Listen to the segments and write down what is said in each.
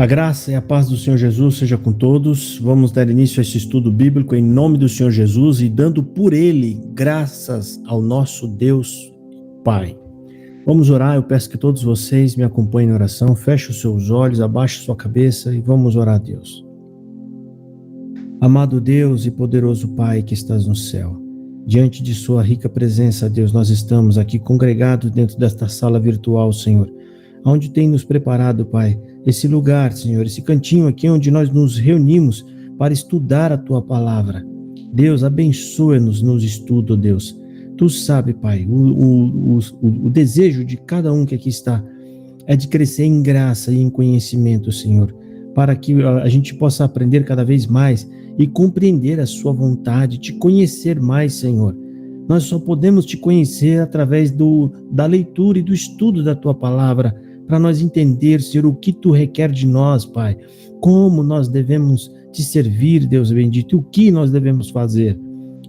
A graça e a paz do Senhor Jesus seja com todos. Vamos dar início a este estudo bíblico em nome do Senhor Jesus e dando por ele graças ao nosso Deus Pai. Vamos orar, eu peço que todos vocês me acompanhem na oração, feche os seus olhos, abaixe sua cabeça e vamos orar a Deus. Amado Deus e poderoso Pai que estás no céu, diante de sua rica presença, Deus, nós estamos aqui congregados dentro desta sala virtual, Senhor, onde tem nos preparado, Pai, esse lugar, Senhor, esse cantinho aqui onde nós nos reunimos para estudar a Tua Palavra. Deus, abençoa-nos nos estudos, Deus. Tu sabe, Pai, o desejo de cada um que aqui está é de crescer em graça e em conhecimento, Senhor, para que a gente possa aprender cada vez mais e compreender a Sua vontade, te conhecer mais, Senhor. Nós só podemos te conhecer através da leitura e do estudo da Tua Palavra, para nós entender, Senhor, o que Tu requer de nós, Pai, como nós devemos Te servir, Deus bendito, o que nós devemos fazer.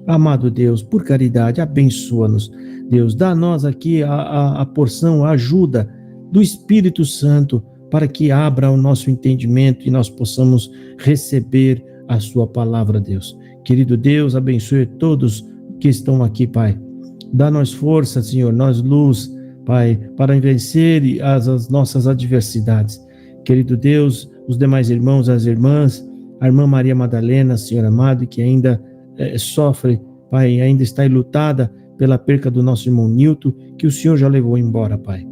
Amado Deus, por caridade, abençoa-nos, Deus, dá a nós aqui a porção, a ajuda do Espírito Santo, para que abra o nosso entendimento e nós possamos receber a Sua Palavra, Deus. Querido Deus, abençoe todos que estão aqui, Pai. Dá-nos força, Senhor, nós luz, Pai, para vencer as nossas adversidades. Querido Deus, os demais irmãos, as irmãs, a irmã Maria Madalena, Senhor amado, que ainda sofre, Pai, ainda está enlutada pela perca do nosso irmão Nilton, que o Senhor já levou embora, Pai.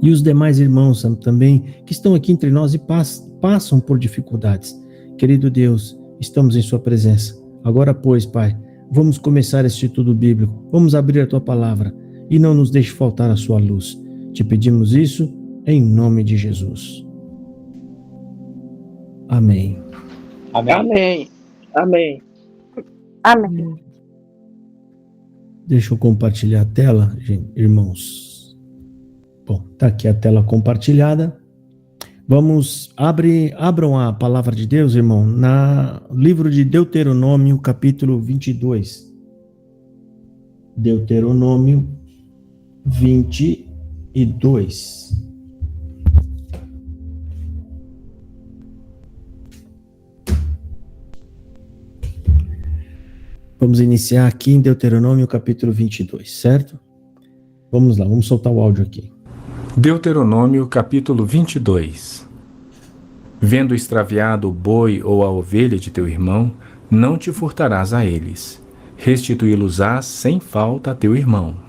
E os demais irmãos também, que estão aqui entre nós e passam por dificuldades. Querido Deus, estamos em Sua presença. Agora, pois, Pai, vamos começar este estudo bíblico, vamos abrir a Tua Palavra, e não nos deixe faltar a Sua luz. Te pedimos isso em nome de Jesus. Amém. Amém. Amém. Amém. Amém. Deixa eu compartilhar a tela, irmãos. Bom, tá aqui a tela compartilhada. Abram a palavra de Deus, irmão, no livro de Deuteronômio, capítulo 22. Deuteronômio 22. Vamos iniciar aqui em Deuteronômio capítulo 22, certo? Vamos lá, vamos soltar o áudio aqui. Deuteronômio capítulo 22. Vendo extraviado o boi ou a ovelha de teu irmão, não te furtarás a eles. Restituí-los-ás sem falta a teu irmão.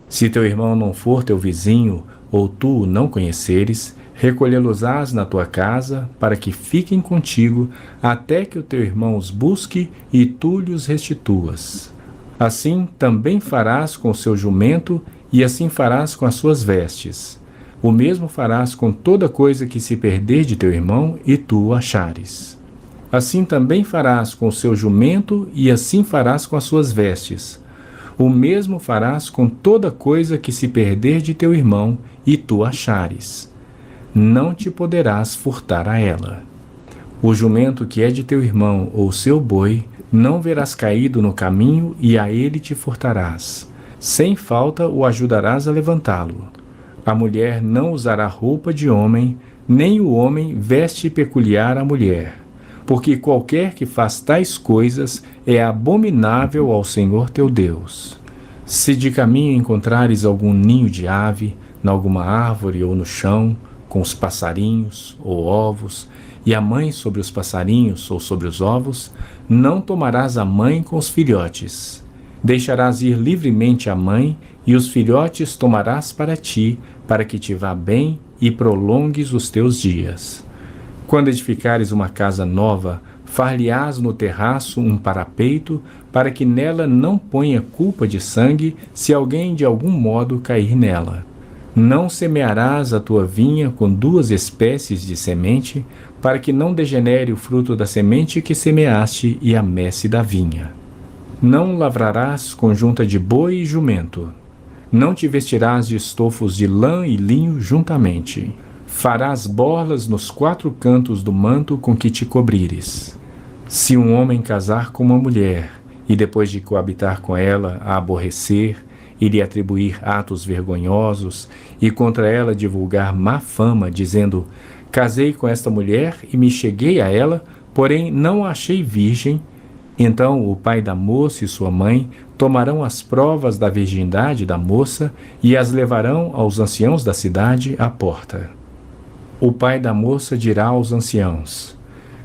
Se teu irmão não for teu vizinho, ou tu o não conheceres, recolhê-los-ás na tua casa, para que fiquem contigo, até que o teu irmão os busque e tu lhes restituas. Assim também farás com o seu jumento, e assim farás com as suas vestes. O mesmo farás com toda coisa que se perder de teu irmão, e tu o achares. Assim também farás com o seu jumento, e assim farás com as suas vestes. O mesmo farás com toda coisa que se perder de teu irmão, e tu achares. Não te poderás furtar a ela. O jumento que é de teu irmão, ou seu boi, não verás caído no caminho, e a ele te furtarás. Sem falta o ajudarás a levantá-lo. A mulher não usará roupa de homem, nem o homem veste peculiar à mulher. Porque qualquer que faz tais coisas é abominável ao Senhor teu Deus. Se de caminho encontrares algum ninho de ave, em alguma árvore ou no chão, com os passarinhos ou ovos, e a mãe sobre os passarinhos ou sobre os ovos, não tomarás a mãe com os filhotes. Deixarás ir livremente a mãe, e os filhotes tomarás para ti, para que te vá bem e prolongues os teus dias. Quando edificares uma casa nova, far-lhe-ás no terraço um parapeito, para que nela não ponha culpa de sangue, se alguém de algum modo cair nela. Não semearás a tua vinha com 2 espécies de semente, para que não degenere o fruto da semente que semeaste e a messe da vinha. Não lavrarás conjunta de boi e jumento. Não te vestirás de estofos de lã e linho juntamente. Farás borlas nos 4 cantos do manto com que te cobrires. Se um homem casar com uma mulher, e depois de coabitar com ela a aborrecer, e lhe atribuir atos vergonhosos, e contra ela divulgar má fama, dizendo: Casei com esta mulher e me cheguei a ela, porém não a achei virgem. Então o pai da moça e sua mãe tomarão as provas da virgindade da moça e as levarão aos anciãos da cidade à porta. O pai da moça dirá aos anciãos: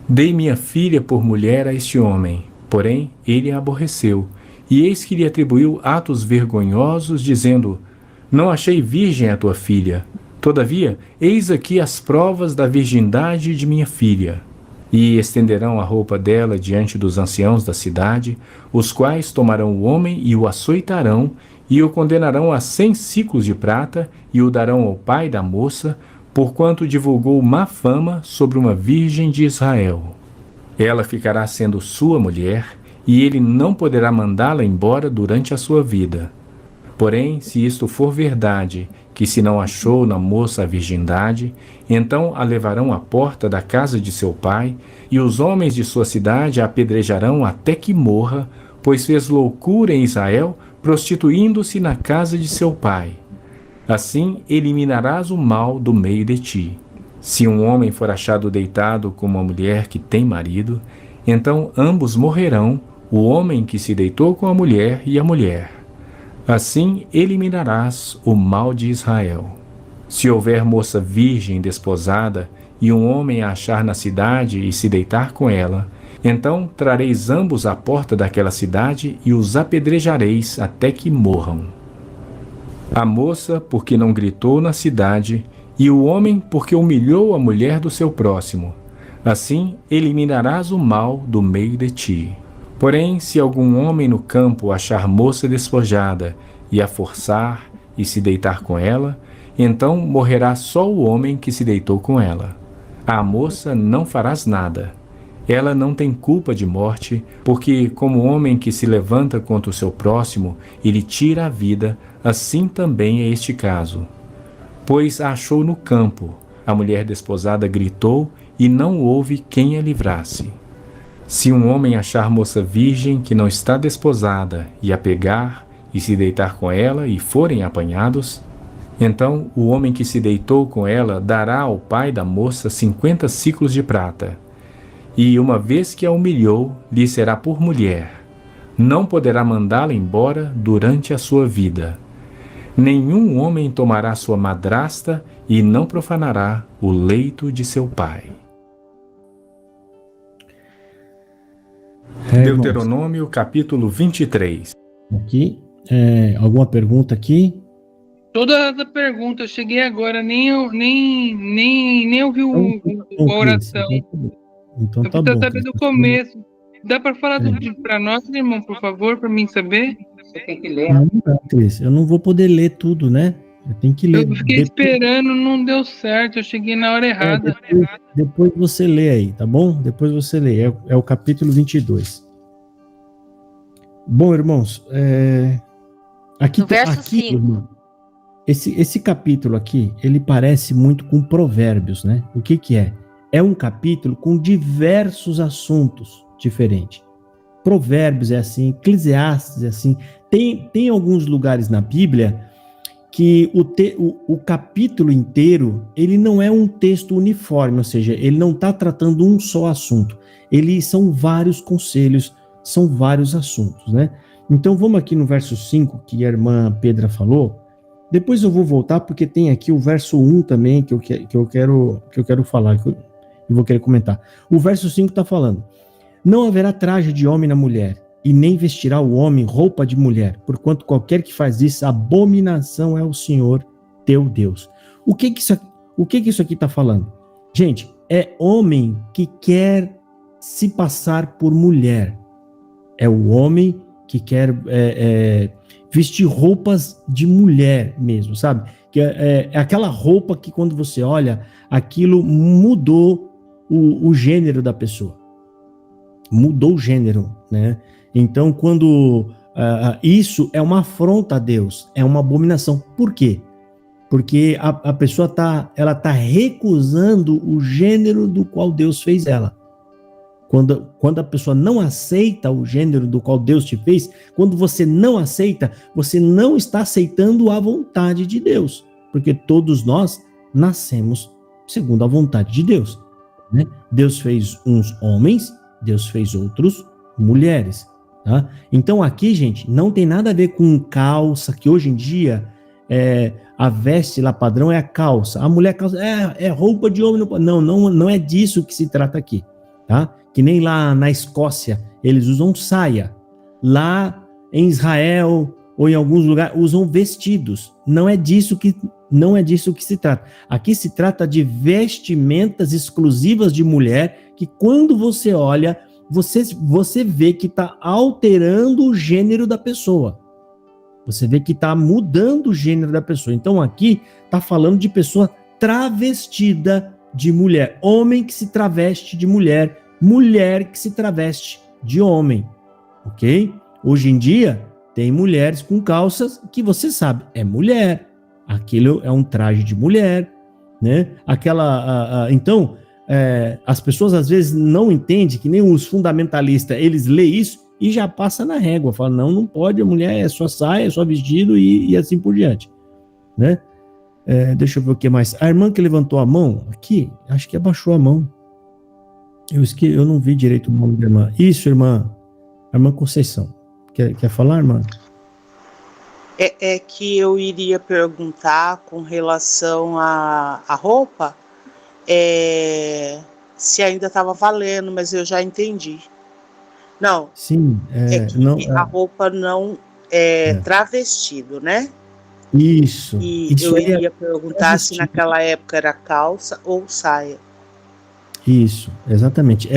Dei minha filha por mulher a este homem, porém ele a aborreceu, e eis que lhe atribuiu atos vergonhosos, dizendo: Não achei virgem a tua filha. Todavia, eis aqui as provas da virgindade de minha filha. E estenderão a roupa dela diante dos anciãos da cidade, os quais tomarão o homem e o açoitarão, e o condenarão a 100 siclos de prata, e o darão ao pai da moça, porquanto divulgou má fama sobre uma virgem de Israel. Ela ficará sendo sua mulher, e ele não poderá mandá-la embora durante a sua vida. Porém, se isto for verdade, que se não achou na moça a virgindade, então a levarão à porta da casa de seu pai, e os homens de sua cidade a apedrejarão até que morra, pois fez loucura em Israel, prostituindo-se na casa de seu pai. Assim eliminarás o mal do meio de ti. Se um homem for achado deitado com uma mulher que tem marido, então ambos morrerão, o homem que se deitou com a mulher e a mulher. Assim eliminarás o mal de Israel. Se houver moça virgem desposada, e um homem a achar na cidade e se deitar com ela, então trareis ambos à porta daquela cidade e os apedrejareis até que morram. A moça, porque não gritou na cidade, e o homem, porque humilhou a mulher do seu próximo. Assim eliminarás o mal do meio de ti. Porém, se algum homem no campo achar moça despojada, e a forçar, e se deitar com ela, então morrerá só o homem que se deitou com ela. À moça não farás nada. Ela não tem culpa de morte, porque como o homem que se levanta contra o seu próximo e lhe tira a vida, assim também é este caso. Pois a achou no campo, a mulher desposada gritou, e não houve quem a livrasse. Se um homem achar moça virgem que não está desposada, e a pegar, e se deitar com ela, e forem apanhados, então o homem que se deitou com ela dará ao pai da moça 50 siclos de prata. E uma vez que a humilhou, lhe será por mulher. Não poderá mandá-la embora durante a sua vida. Nenhum homem tomará sua madrasta e não profanará o leito de seu pai. Deuteronômio capítulo 23. Aqui, alguma pergunta aqui? Toda a pergunta, eu cheguei agora, nem ouvi a oração. Então tá eu bom. preciso saber do começo. Dá para falar para nós, irmão, por favor, para mim saber? Você tem que ler. Não, Cris, eu não vou poder ler tudo, né? Eu tenho que ler. Eu fiquei esperando, não deu certo, eu cheguei na hora errada. Depois você lê aí, tá bom? Depois você lê. É o capítulo 22. Bom, irmãos, aqui, No verso 5. irmão, esse capítulo aqui, ele parece muito com Provérbios, né? O que é? É um capítulo com diversos assuntos diferentes. Provérbios é assim, Eclesiastes é assim. Tem alguns lugares na Bíblia que o capítulo inteiro, ele não é um texto uniforme, ou seja, ele não está tratando um só assunto. Eles são vários conselhos, são vários assuntos, né? Então vamos aqui no verso 5, que a irmã Pedra falou. Depois eu vou voltar, porque tem aqui o verso 1 também, que eu quero falar, que eu vou querer comentar. O verso 5 está falando: não haverá traje de homem na mulher, e nem vestirá o homem roupa de mulher, porquanto qualquer que faz isso, abominação é o Senhor teu Deus. O que isso aqui está falando? Gente, é homem que quer se passar por mulher. É o homem que quer vestir roupas de mulher mesmo, sabe? Que é aquela roupa que quando você olha, aquilo mudou o gênero da pessoa. Mudou o gênero, né? Então, quando isso é uma afronta a Deus, é uma abominação. Por quê? Porque a pessoa tá recusando o gênero do qual Deus fez ela. Quando a pessoa não aceita o gênero do qual Deus te fez, quando você não aceita, você não está aceitando a vontade de Deus. Porque todos nós nascemos segundo a vontade de Deus, né? Deus fez uns homens, Deus fez outros mulheres, tá? Então aqui, gente, não tem nada a ver com calça, que hoje em dia a veste lá padrão é a calça. A mulher calça é roupa de homem. Não é disso que se trata aqui, tá? Que nem lá na Escócia eles usam saia. Lá em Israel ou em alguns lugares usam vestidos. Não é disso que se trata. Aqui se trata de vestimentas exclusivas de mulher que quando você olha, você vê que está alterando o gênero da pessoa. Você vê que está mudando o gênero da pessoa. Então aqui está falando de pessoa travestida de mulher. Homem que se traveste de mulher. Mulher que se traveste de homem. Ok? Hoje em dia, tem mulheres com calças que você sabe, é mulher. Aquilo é um traje de mulher, né? Então, as pessoas às vezes não entendem, que nem os fundamentalistas, eles lêem isso e já passa na régua. Fala, não pode, a mulher é só saia, é só vestido e assim por diante, né? Deixa eu ver o que mais. A irmã que levantou a mão aqui, acho que abaixou a mão. Eu não vi direito o nome da irmã. Isso, irmã. A irmã Conceição. Quer falar, irmã? É que eu iria perguntar com relação à roupa, se ainda estava valendo, mas eu já entendi. Não. Sim. A roupa não é travestido, né? Isso. E isso eu iria perguntar se naquela época era calça ou saia. Isso, exatamente.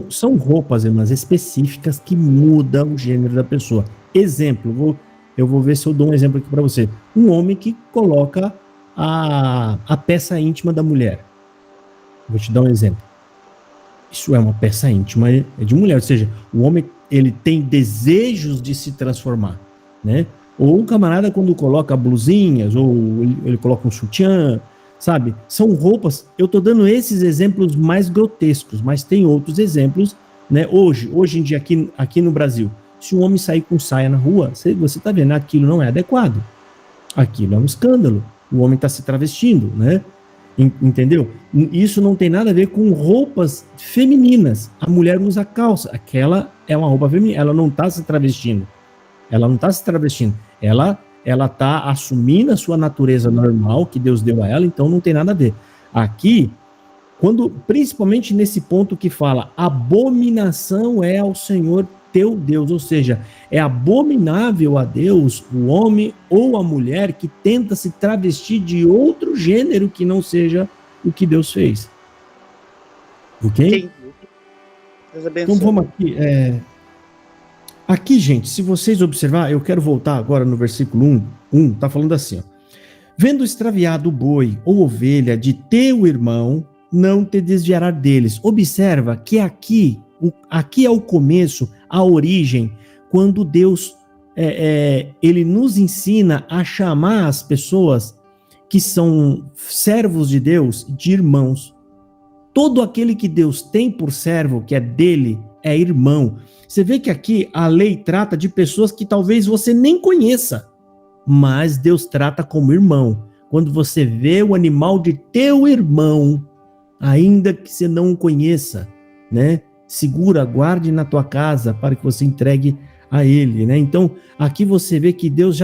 São roupas, irmãs, específicas que mudam o gênero da pessoa. Exemplo, eu vou ver se eu dou um exemplo aqui para você. Um homem que coloca a peça íntima da mulher. Vou te dar um exemplo. Isso é uma peça íntima de mulher, ou seja, o homem ele tem desejos de se transformar, né? Ou um camarada quando coloca blusinhas, ou ele coloca um sutiã, sabe? São roupas, eu estou dando esses exemplos mais grotescos, mas tem outros exemplos, né? Hoje em dia, aqui no Brasil, se um homem sair com saia na rua, você está vendo, aquilo não é adequado. Aquilo é um escândalo. O homem está se travestindo, né? Entendeu? Isso não tem nada a ver com roupas femininas. A mulher usa calça. Aquela é uma roupa feminina. Ela não está se travestindo. Ela está assumindo a sua natureza normal que Deus deu a ela, então não tem nada a ver. Aqui, principalmente nesse ponto que fala, abominação é ao Senhor teu Deus, ou seja, é abominável a Deus o homem ou a mulher que tenta se travestir de outro gênero que não seja o que Deus fez. Ok? Entendi. Deus abençoe. Então vamos aqui. Aqui, gente, se vocês observar, eu quero voltar agora no versículo 1, tá falando assim, ó. Vendo extraviado o boi ou ovelha de teu irmão, não te desviará deles. Observa que aqui é o começo, a origem, quando Deus, ele nos ensina a chamar as pessoas que são servos de Deus, de irmãos. Todo aquele que Deus tem por servo, que é dele, é irmão. Você vê que aqui a lei trata de pessoas que talvez você nem conheça, mas Deus trata como irmão. Quando você vê o animal de teu irmão, ainda que você não o conheça, né? Segura, guarde na tua casa para que você entregue a ele, né? Então, aqui você vê que Deus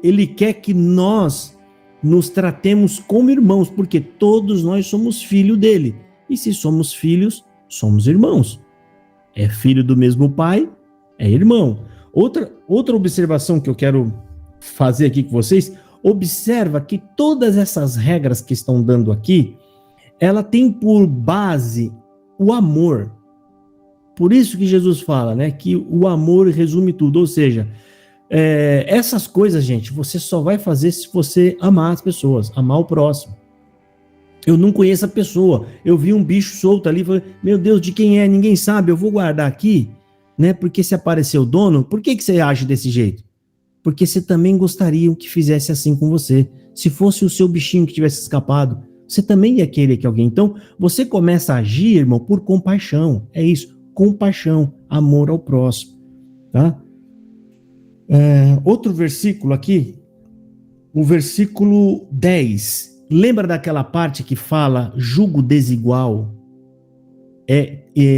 ele quer que nós nos tratemos como irmãos, porque todos nós somos filho dele. E se somos filhos, somos irmãos. É filho do mesmo pai, é irmão. Outra observação que eu quero fazer aqui com vocês, observa que todas essas regras que estão dando aqui, ela tem por base o amor. Por isso que Jesus fala, né, que o amor resume tudo, ou seja, essas coisas, gente, você só vai fazer se você amar as pessoas, amar o próximo. Eu não conheço a pessoa, eu vi um bicho solto ali, falei, meu Deus, de quem é? Ninguém sabe, eu vou guardar aqui, né? Porque se aparecer o dono, por que você age desse jeito? Porque você também gostaria que fizesse assim com você. Se fosse o seu bichinho que tivesse escapado, você também ia querer que alguém... Então, você começa a agir, irmão, por compaixão. É isso, compaixão, amor ao próximo, tá? Outro versículo aqui, o versículo 10. lembra daquela parte que fala jugo desigual?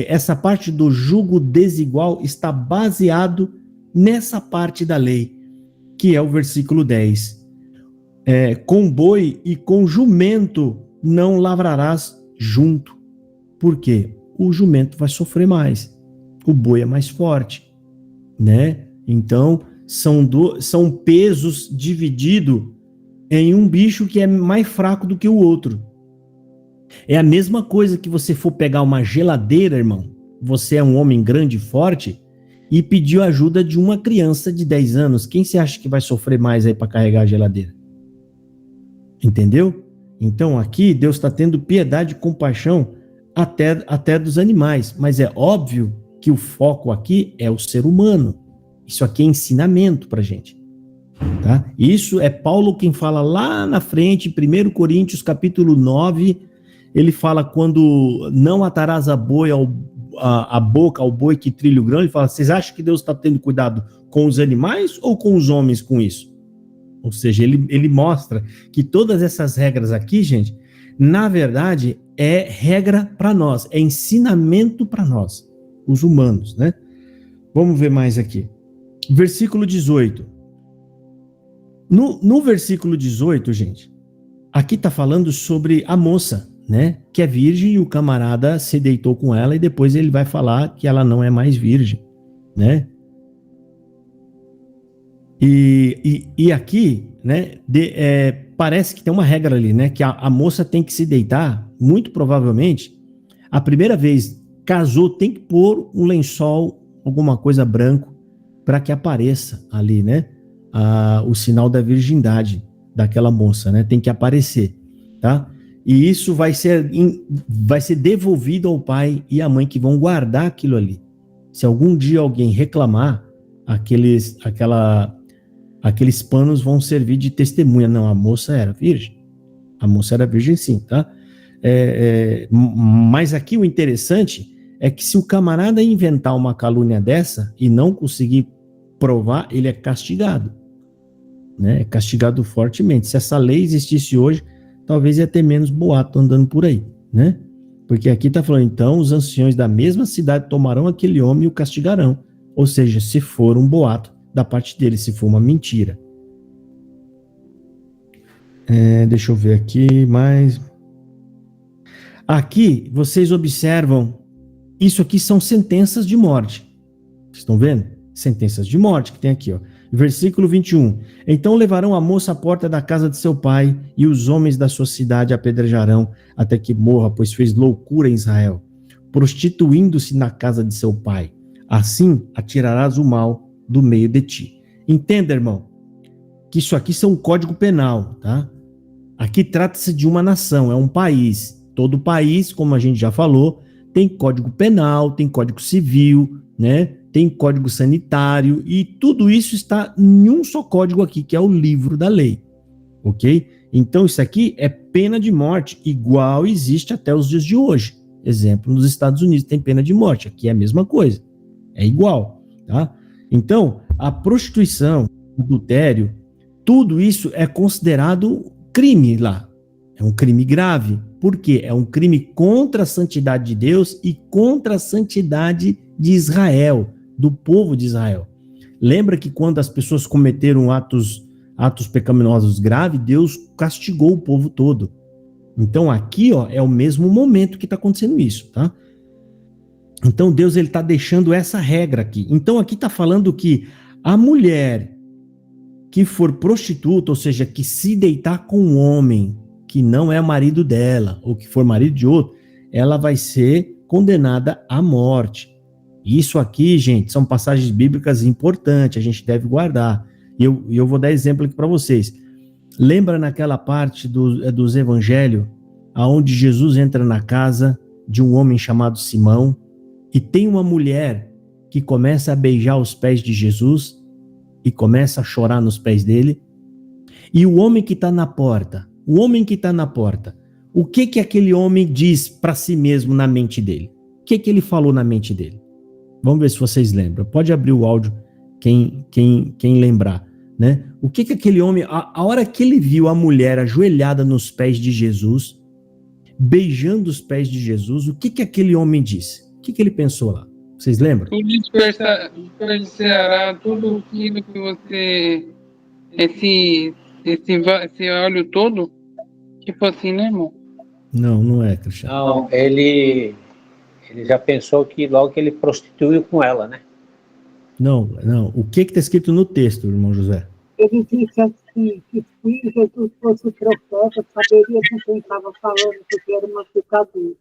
Essa parte do jugo desigual está baseado nessa parte da lei, que é o versículo 10. Com boi e com jumento não lavrarás junto. Por quê? O jumento vai sofrer mais, o boi é mais forte, né? Então, são pesos divididos em um bicho que é mais fraco do que o outro. É a mesma coisa que você for pegar uma geladeira, irmão. Você é um homem grande e forte e pediu ajuda de uma criança de 10 anos. Quem você acha que vai sofrer mais aí para carregar a geladeira? Entendeu? Então aqui Deus está tendo piedade e compaixão até dos animais. Mas é óbvio que o foco aqui é o ser humano. Isso aqui é ensinamento para a gente. Tá? Isso é Paulo quem fala lá na frente, 1 Coríntios capítulo 9, ele fala quando não atarás a boca ao boi que trilha o grão, ele fala, vocês acham que Deus está tendo cuidado com os animais ou com os homens com isso? Ou seja, ele mostra que todas essas regras aqui, gente, na verdade é regra para nós, é ensinamento para nós, os humanos, né? Vamos ver mais aqui. Versículo 18. No versículo 18, gente, aqui está falando sobre a moça, né, que é virgem e o camarada se deitou com ela e depois ele vai falar que ela não é mais virgem, né? E aqui, né, parece que tem uma regra ali, né, que a moça tem que se deitar, muito provavelmente, a primeira vez casou, tem que pôr um lençol, alguma coisa branco, para que apareça ali, né, o sinal da virgindade daquela moça, né? Tem que aparecer, tá? E isso vai ser devolvido ao pai e à mãe que vão guardar aquilo ali. Se algum dia alguém reclamar, aqueles panos vão servir de testemunha. Não, a moça era virgem. A moça era virgem sim, tá? Mas aqui o interessante é que se o camarada inventar uma calúnia dessa e não conseguir provar, ele é castigado. Né? É castigado fortemente. Se essa lei existisse hoje, talvez ia ter menos boato andando por aí, né? Porque aqui está falando, então, os anciões da mesma cidade tomarão aquele homem e o castigarão. Ou seja, se for um boato da parte dele, se for uma mentira. Deixa eu ver aqui mais. Aqui, vocês observam, isso aqui são sentenças de morte. Vocês estão vendo? Sentenças de morte que tem aqui, ó. Versículo 21. Então levarão a moça à porta da casa de seu pai, e os homens da sua cidade apedrejarão até que morra, pois fez loucura em Israel, prostituindo-se na casa de seu pai. Assim atirarás o mal do meio de ti. Entenda, irmão, que isso aqui é um código penal, tá? Aqui trata-se de uma nação, é um país. Todo país, como a gente já falou, tem código penal, tem código civil, né? Tem código sanitário, e tudo isso está em um só código aqui, que é o livro da lei, ok? Então isso aqui é pena de morte, igual existe até os dias de hoje. Exemplo, nos Estados Unidos tem pena de morte, aqui é a mesma coisa, é igual, tá? Então, a prostituição, o adultério, tudo isso é considerado crime lá, é um crime grave. Por quê? É um crime contra a santidade de Deus e contra a santidade de Israel, do povo de Israel. Lembra que quando as pessoas cometeram atos pecaminosos graves, Deus castigou o povo todo. Então aqui, ó, é o mesmo momento que está acontecendo isso, tá? Então Deus ele está deixando essa regra aqui. Então aqui está falando que a mulher que for prostituta, ou seja, que se deitar com um homem que não é marido dela, ou que for marido de outro, ela vai ser condenada à morte. Isso aqui, gente, são passagens bíblicas importantes, a gente deve guardar. E eu vou dar exemplo aqui para vocês. Lembra naquela parte dos evangelhos, aonde Jesus entra na casa de um homem chamado Simão, e tem uma mulher que começa a beijar os pés de Jesus, e começa a chorar nos pés dele, e o homem que está na porta, o que aquele homem diz para si mesmo na mente dele? O que ele falou na mente dele? Vamos ver se vocês lembram. Pode abrir o áudio, quem lembrar. né? O que aquele homem, a hora que ele viu a mulher ajoelhada nos pés de Jesus, beijando os pés de Jesus, o que aquele homem disse? O que ele pensou lá? Vocês lembram? Tudo desperdiçará tudo aquilo que você... Esse óleo todo? Tipo assim, né, irmão? Não é, Cristiano. Não, ele já pensou que logo que ele prostituiu com ela, né? Não. O que está escrito no texto, irmão José? Ele disse assim, que se Jesus fosse profeta, saberia com quem estava falando, porque era uma pecadora.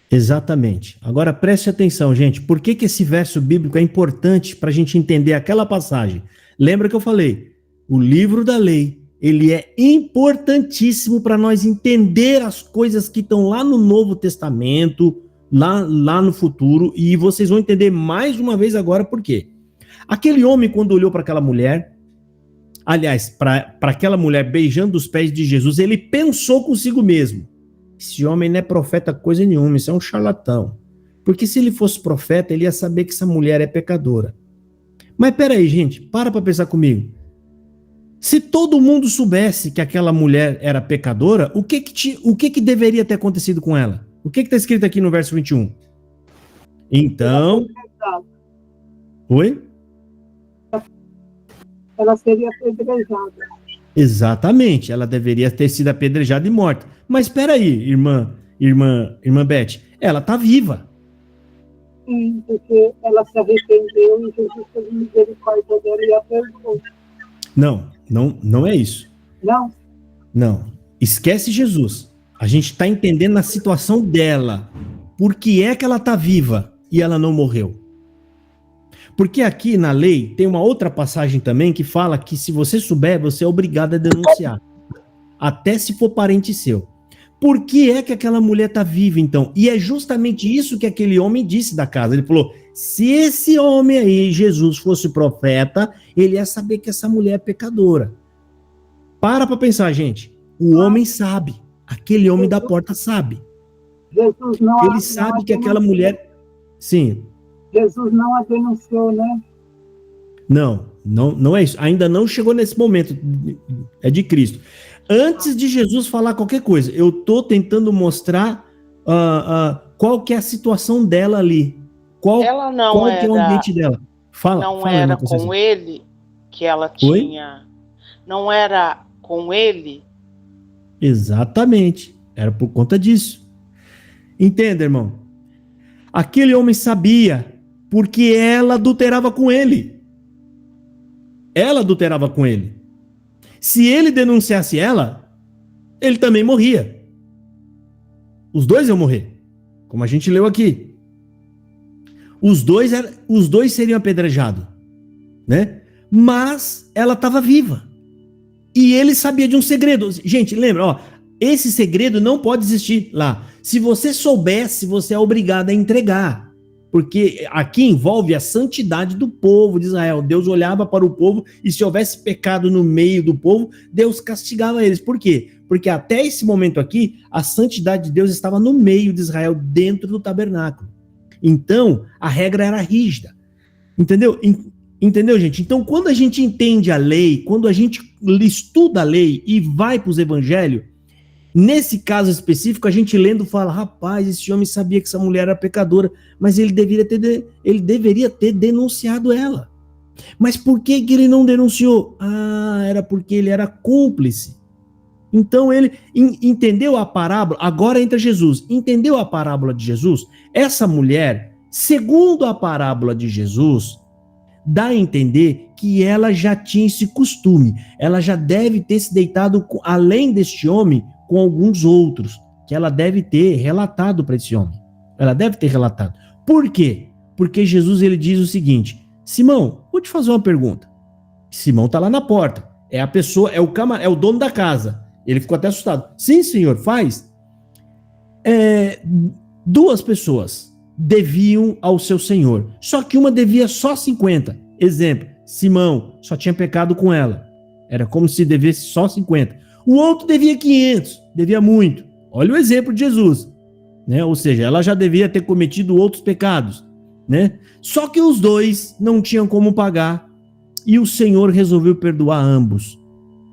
Exatamente. Agora preste atenção, gente. Por que esse verso bíblico é importante para a gente entender aquela passagem? Lembra que eu falei? O livro da lei, ele é importantíssimo para nós entender as coisas que estão lá no Novo Testamento, lá no futuro, e vocês vão entender mais uma vez agora por quê. Aquele homem, quando olhou para aquela mulher, aliás, para aquela mulher beijando os pés de Jesus, ele pensou consigo mesmo: esse homem não é profeta coisa nenhuma, isso é um charlatão. Porque se ele fosse profeta, ele ia saber que essa mulher é pecadora. Mas peraí, gente, para pensar comigo. Se todo mundo soubesse que aquela mulher era pecadora, o que deveria ter acontecido com ela? O que está escrito aqui no verso 21? Então... Oi? Ela seria apedrejada. Exatamente, ela deveria ter sido apedrejada e morta. Mas espera aí, irmã Beth, ela está viva. Sim, porque ela se arrependeu e Jesus teve misericórdia dela e a perdoou. Não é isso. Não. Esquece Jesus. A gente está entendendo a situação dela. Por que é que ela está viva e ela não morreu? Porque aqui na lei tem uma outra passagem também que fala que se você souber, você é obrigado a denunciar. Até se for parente seu. Por que é que aquela mulher está viva, então? E é justamente isso que aquele homem disse da casa. Ele falou, se esse homem aí, Jesus, fosse profeta, ele ia saber que essa mulher é pecadora. Para pensar, gente. O homem sabe. Aquele homem da porta sabe. Jesus não ele sabe que aquela mulher... Sim. Jesus não a denunciou, né? Não é isso. Ainda não chegou nesse momento. É de Cristo. Antes de Jesus falar qualquer coisa, eu estou tentando mostrar qual que é a situação dela ali. Ela não qual era, que é o ambiente dela. Fala, era com ele que ela tinha... Não era com ele? Exatamente. Era por conta disso. Entenda, irmão? Aquele homem sabia porque ela adulterava com ele. Ela adulterava com ele. Se ele denunciasse ela, ele também morria. Os dois iam morrer. Como a gente leu aqui. Os dois seriam apedrejados, né? Mas ela estava viva. E ele sabia de um segredo. Gente, lembra, esse segredo não pode existir lá. Se você soubesse, você é obrigado a entregar. Porque aqui envolve a santidade do povo de Israel. Deus olhava para o povo e se houvesse pecado no meio do povo, Deus castigava eles. Por quê? Porque até esse momento aqui, a santidade de Deus estava no meio de Israel, dentro do tabernáculo. Então, a regra era rígida. Entendeu? Entendeu, gente? Então, quando a gente entende a lei, quando a gente estuda a lei e vai para os evangelhos, nesse caso específico, a gente lendo fala, rapaz, esse homem sabia que essa mulher era pecadora, mas ele deveria ter denunciado ela. Mas por que ele não denunciou? Era porque ele era cúmplice. Então ele entendeu a parábola, agora entra Jesus, entendeu a parábola de Jesus? Essa mulher, segundo a parábola de Jesus, dá a entender que ela já tinha esse costume, ela já deve ter se deitado, além deste homem, com alguns outros, que ela deve ter relatado para esse homem. Ela deve ter relatado. Por quê? Porque Jesus ele diz o seguinte, Simão, vou te fazer uma pergunta. Simão está lá na porta, é a pessoa, é o dono da casa. Ele ficou até assustado. Sim, senhor, faz. 2 pessoas deviam ao seu senhor, só que uma devia só 50. Exemplo, Simão só tinha pecado com ela. Era como se devesse só 50. O outro devia 500, devia muito. Olha o exemplo de Jesus, né? Ou seja, ela já devia ter cometido outros pecados, né? Só que os dois não tinham como pagar e o Senhor resolveu perdoar ambos.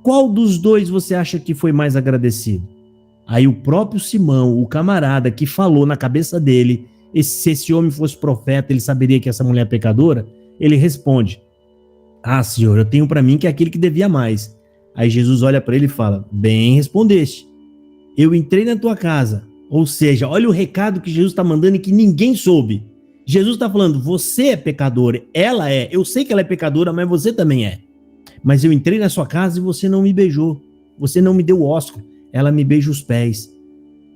Qual dos dois você acha que foi mais agradecido? Aí o próprio Simão, o camarada que falou na cabeça dele, se esse homem fosse profeta, ele saberia que essa mulher é pecadora? Ele responde: ah, Senhor, eu tenho para mim que é aquele que devia mais. Aí Jesus olha para ele e fala: bem respondeste, eu entrei na tua casa. Ou seja, olha o recado que Jesus está mandando e que ninguém soube. Jesus está falando: você é pecador, ela é, eu sei que ela é pecadora, mas você também é. Mas eu entrei na sua casa e você não me beijou, você não me deu ósculo, ela me beija os pés.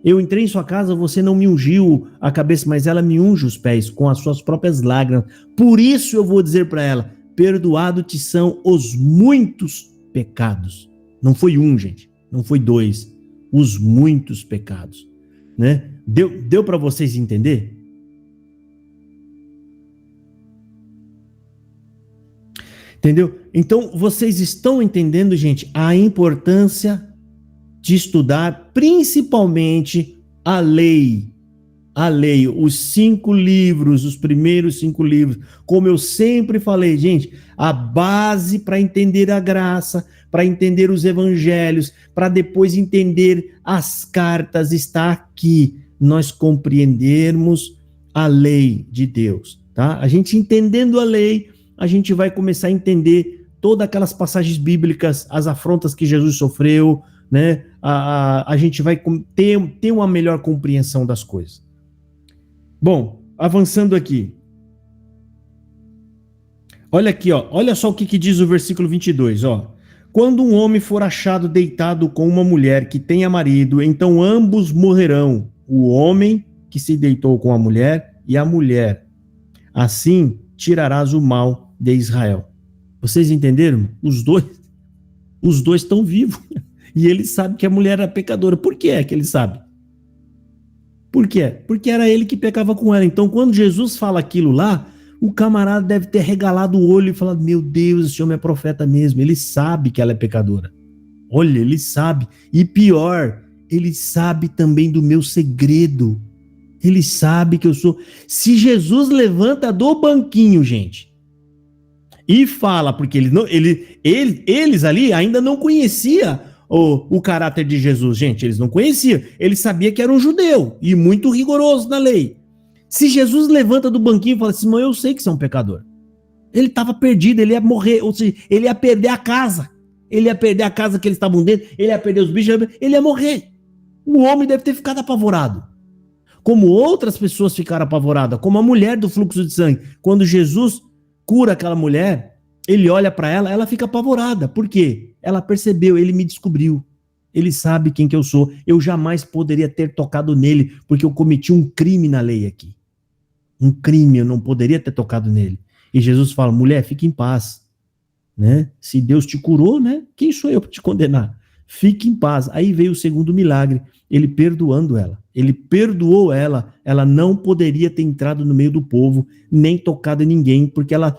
Eu entrei em sua casa, você não me ungiu a cabeça, mas ela me unge os pés com as suas próprias lágrimas. Por isso eu vou dizer para ela: perdoado te são os muitos pecados. Não foi um, gente, não foi dois, os muitos pecados, né? Deu para vocês entender? Entendeu? Então, vocês estão entendendo, gente, a importância de estudar principalmente a lei, os 5 livros, os primeiros 5 livros. Como eu sempre falei, gente, a base para entender a graça, para entender os evangelhos, para depois entender as cartas, está aqui. Nós compreendermos a lei de Deus, tá? A gente entendendo a lei, a gente vai começar a entender todas aquelas passagens bíblicas, as afrontas que Jesus sofreu, né? A gente vai ter uma melhor compreensão das coisas. Bom, avançando aqui. Olha aqui, ó. Olha só o que diz o versículo 22, ó. Quando um homem for achado deitado com uma mulher que tenha marido, então ambos morrerão, o homem que se deitou com a mulher e a mulher. Assim tirarás o mal de Israel. Vocês entenderam? Os dois estão vivos. E ele sabe que a mulher era pecadora. Por que é que ele sabe? Por quê? Porque era ele que pecava com ela. Então, quando Jesus fala aquilo lá, o camarada deve ter regalado o olho e falado: meu Deus, esse homem é profeta mesmo. Ele sabe que ela é pecadora. Olha, ele sabe. E pior, ele sabe também do meu segredo. Ele sabe que eu sou... Se Jesus levanta do banquinho, gente, e fala, porque eles ali ainda não conheciam o caráter de Jesus, gente, eles não conheciam. Ele sabia que era um judeu e muito rigoroso na lei. Se Jesus levanta do banquinho e fala assim: Simão, eu sei que você é um pecador. Ele estava perdido, ele ia morrer, ou seja, ele ia perder a casa. Ele ia perder a casa que eles estavam dentro, ele ia perder os bichos, ele ia morrer. O homem deve ter ficado apavorado. Como outras pessoas ficaram apavoradas, como a mulher do fluxo de sangue. Quando Jesus cura aquela mulher, ele olha para ela, ela fica apavorada. Por quê? Ela percebeu, ele me descobriu. Ele sabe quem que eu sou. Eu jamais poderia ter tocado nele, porque eu cometi um crime na lei aqui. Um crime, eu não poderia ter tocado nele. E Jesus fala: mulher, fique em paz. Né? Se Deus te curou, né? Quem sou eu para te condenar? Fique em paz. Aí veio o segundo milagre, ele perdoando ela. Ele perdoou ela, ela não poderia ter entrado no meio do povo, nem tocado em ninguém, porque ela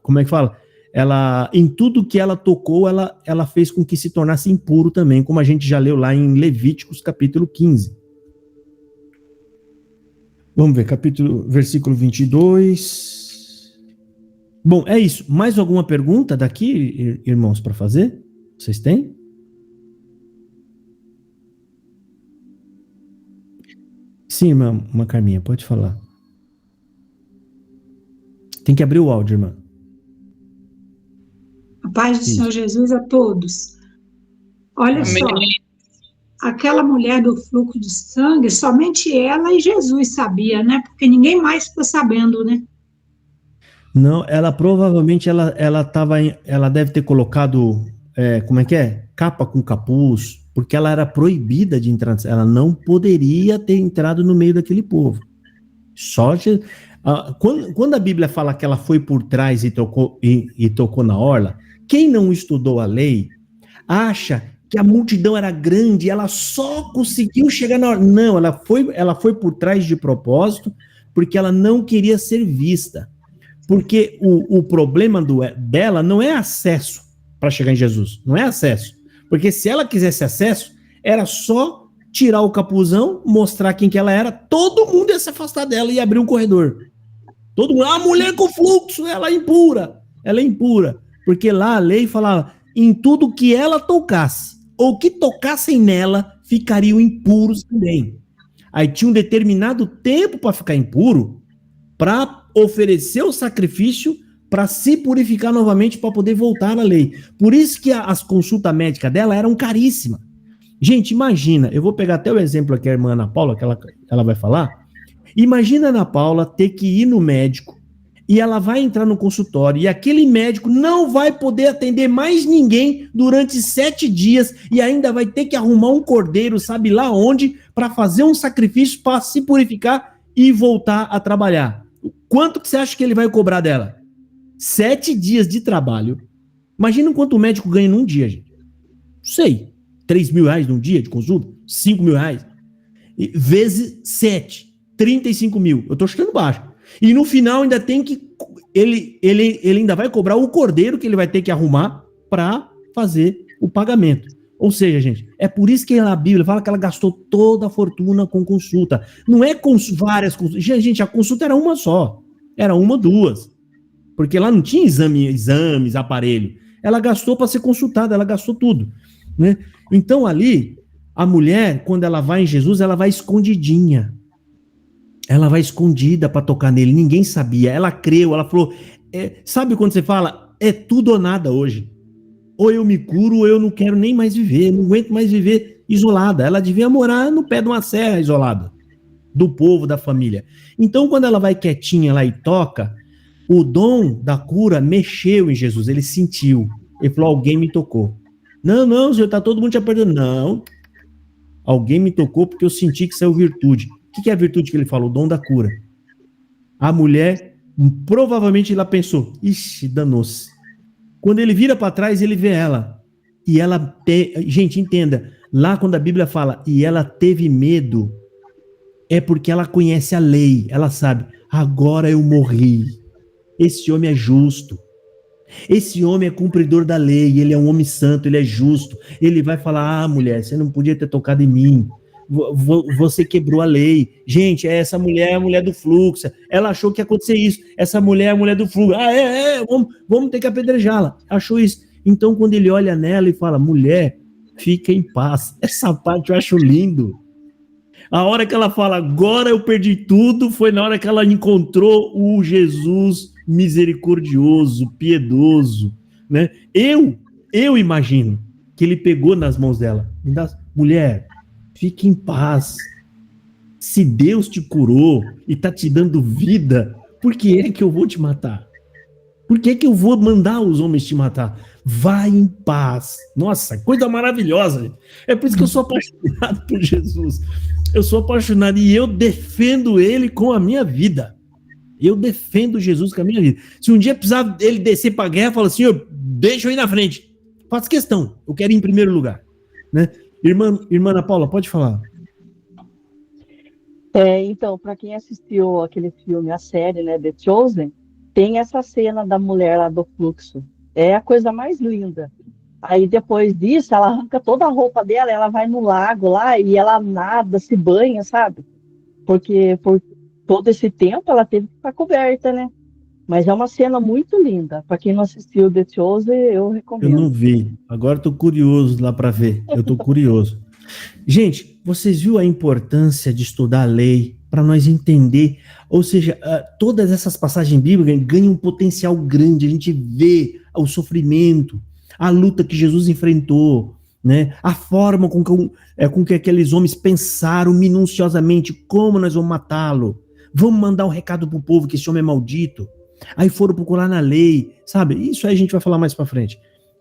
como é que fala? Ela, em tudo que ela tocou, ela fez com que se tornasse impuro também, como a gente já leu lá em Levíticos, capítulo 15. Vamos ver, versículo 22. Bom, é isso. Mais alguma pergunta daqui, irmãos, para fazer? Vocês têm? Sim, irmã Carminha, pode falar. Tem que abrir o áudio, irmã. A paz do Senhor Jesus a todos. Olha só, aquela mulher do fluxo de sangue, somente ela e Jesus sabia, né? Porque ninguém mais ficou sabendo, né? Não, ela provavelmente ela deve ter colocado, como é que é? Capa com capuz, porque ela era proibida de entrar, ela não poderia ter entrado no meio daquele povo. Quando a Bíblia fala que ela foi por trás e tocou na orla, quem não estudou a lei acha que a multidão era grande, ela só conseguiu chegar na orla. Não, ela foi por trás de propósito, porque ela não queria ser vista. Porque o problema dela não é acesso para chegar em Jesus, não é acesso. Porque se ela quisesse acesso, era só tirar o capuzão, mostrar quem que ela era, todo mundo ia se afastar dela e abrir um corredor. Todo mundo, a mulher com fluxo, ela é impura, ela é impura. Porque lá a lei falava, em tudo que ela tocasse, ou que tocassem nela, ficariam impuros também. Aí tinha um determinado tempo para ficar impuro, para oferecer o sacrifício, para se purificar novamente, para poder voltar à lei. Por isso que as consultas médicas dela eram caríssimas. Gente, imagina, eu vou pegar até o exemplo aqui, a irmã Ana Paula, que ela vai falar. Imagina a Ana Paula ter que ir no médico, e ela vai entrar no consultório, e aquele médico não vai poder atender mais ninguém durante 7 dias, e ainda vai ter que arrumar um cordeiro, sabe lá onde, para fazer um sacrifício, para se purificar e voltar a trabalhar. Quanto que você acha que ele vai cobrar dela? 7 dias de trabalho. Imagina quanto o médico ganha num dia, gente. Não sei, 3 mil reais num dia de consulta? 5 mil reais? Vezes 7, 35 mil. Eu tô chutando baixo. E no final ainda tem que... Ele ainda vai cobrar o cordeiro que ele vai ter que arrumar para fazer o pagamento. Ou seja, gente, é por isso que a Bíblia fala que ela gastou toda a fortuna com consulta. Não é com várias consultas. Gente, a consulta era uma só. Era uma, duas. Porque lá não tinha exames, aparelho. Ela gastou para ser consultada, ela gastou tudo. Né? Então ali, a mulher, quando ela vai em Jesus, ela vai escondidinha. Ela vai escondida para tocar nele, ninguém sabia. Ela creu, ela falou... sabe quando você fala, é tudo ou nada hoje? Ou eu me curo, ou eu não quero nem mais viver, não aguento mais viver isolada. Ela devia morar no pé de uma serra isolada, do povo, da família. Então, quando ela vai quietinha lá e toca, o dom da cura mexeu em Jesus, ele sentiu. Ele falou, alguém me tocou. Não, senhor, tá todo mundo te apertando. Não, alguém me tocou porque eu senti que saiu virtude. O que é a virtude que ele falou? O dom da cura. A mulher, provavelmente ela pensou, ixi, danou-se. Quando ele vira para trás, ele vê ela. E ela, gente, entenda, lá quando a Bíblia fala, e ela teve medo, é porque ela conhece a lei, ela sabe, agora eu morri. Esse homem é justo. Esse homem é cumpridor da lei, ele é um homem santo, ele é justo. Ele vai falar, mulher, você não podia ter tocado em mim. Você quebrou a lei. Gente, essa mulher é a mulher do fluxo. Ela achou que ia acontecer isso. Essa mulher é a mulher do fluxo. Vamos ter que apedrejá-la. Achou isso. Então, quando ele olha nela e fala, mulher, fica em paz. Essa parte eu acho lindo. A hora que ela fala, agora eu perdi tudo, foi na hora que ela encontrou o Jesus misericordioso, piedoso, né? Eu imagino que ele pegou nas mãos dela. Mulher, fique em paz. Se Deus te curou e está te dando vida, por que é que eu vou te matar? Por que é que eu vou mandar os homens te matar? Vai em paz. Nossa, coisa maravilhosa. Gente. É por isso que eu sou apaixonado por Jesus. Eu sou apaixonado e eu defendo ele com a minha vida. Eu defendo Jesus com a minha vida. Se um dia precisar ele descer para a guerra, fala assim, deixa eu ir na frente. Faço questão. Eu quero ir em primeiro lugar. Né? Irmã Ana Paula, pode falar. Então, para quem assistiu aquele filme, a série, né, The Chosen, tem essa cena da mulher lá do fluxo. É a coisa mais linda. Aí, depois disso, ela arranca toda a roupa dela, ela vai no lago lá e ela nada, se banha, sabe? Porque por todo esse tempo ela teve que ficar coberta, né? Mas é uma cena muito linda. Para quem não assistiu The Chosen, eu recomendo. Eu não vi. Agora estou curioso lá para ver. Eu estou curioso. Gente, vocês viram a importância de estudar a lei para nós entender? Ou seja, todas essas passagens bíblicas ganham um potencial grande. A gente vê o sofrimento, a luta que Jesus enfrentou, né? A forma com que aqueles homens pensaram minuciosamente como nós vamos matá-lo. Vamos mandar um recado para o povo que esse homem é maldito. Aí foram procurar na lei, sabe? Isso aí a gente vai falar mais para frente.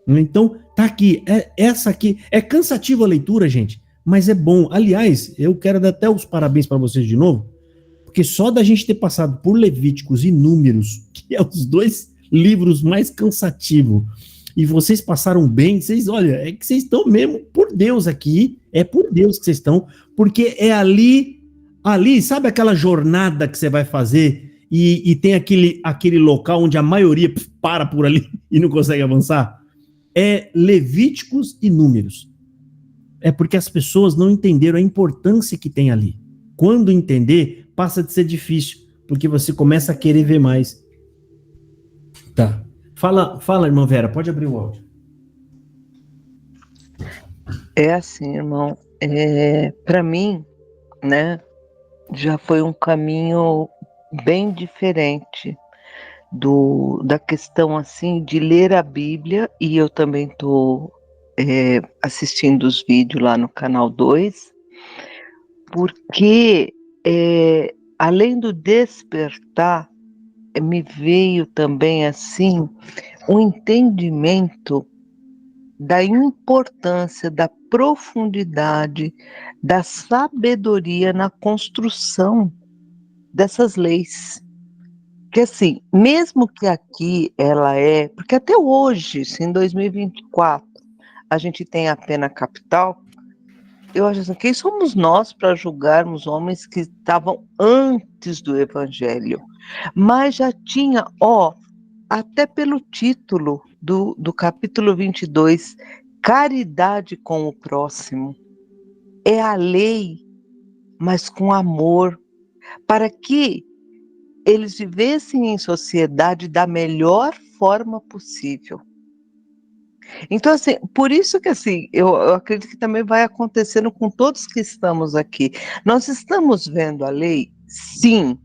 Então, tá aqui. Essa aqui é cansativa a leitura, gente, mas é bom. Aliás, eu quero dar até os parabéns para vocês de novo, porque só da gente ter passado por Levíticos e Números, que é os 2 livros mais cansativos, e vocês passaram bem, olha, é que vocês estão mesmo por Deus aqui, é por Deus que vocês estão, porque é ali, sabe aquela jornada que você vai fazer e tem aquele local onde a maioria para por ali e não consegue avançar? É Levíticos e Números. É porque as pessoas não entenderam a importância que tem ali. Quando entender, passa de ser difícil, porque você começa a querer ver mais. Tá. Fala, irmã Vera, pode abrir o áudio. É assim, irmão, para mim, né, já foi um caminho bem diferente da questão, assim, de ler a Bíblia, e eu também estou assistindo os vídeos lá no canal 2, porque, além do despertar, me veio também, assim, um entendimento da importância, da profundidade, da sabedoria na construção dessas leis. Que assim, mesmo que aqui porque até hoje, se em 2024, a gente tem a pena capital, eu acho assim, quem somos nós para julgarmos homens que estavam antes do Evangelho? Mas já tinha, até pelo título do capítulo 22, caridade com o próximo. É a lei, mas com amor, para que eles vivessem em sociedade da melhor forma possível. Então, assim, por isso que assim, eu acredito que também vai acontecendo com todos que estamos aqui. Nós estamos vendo a lei? Sim.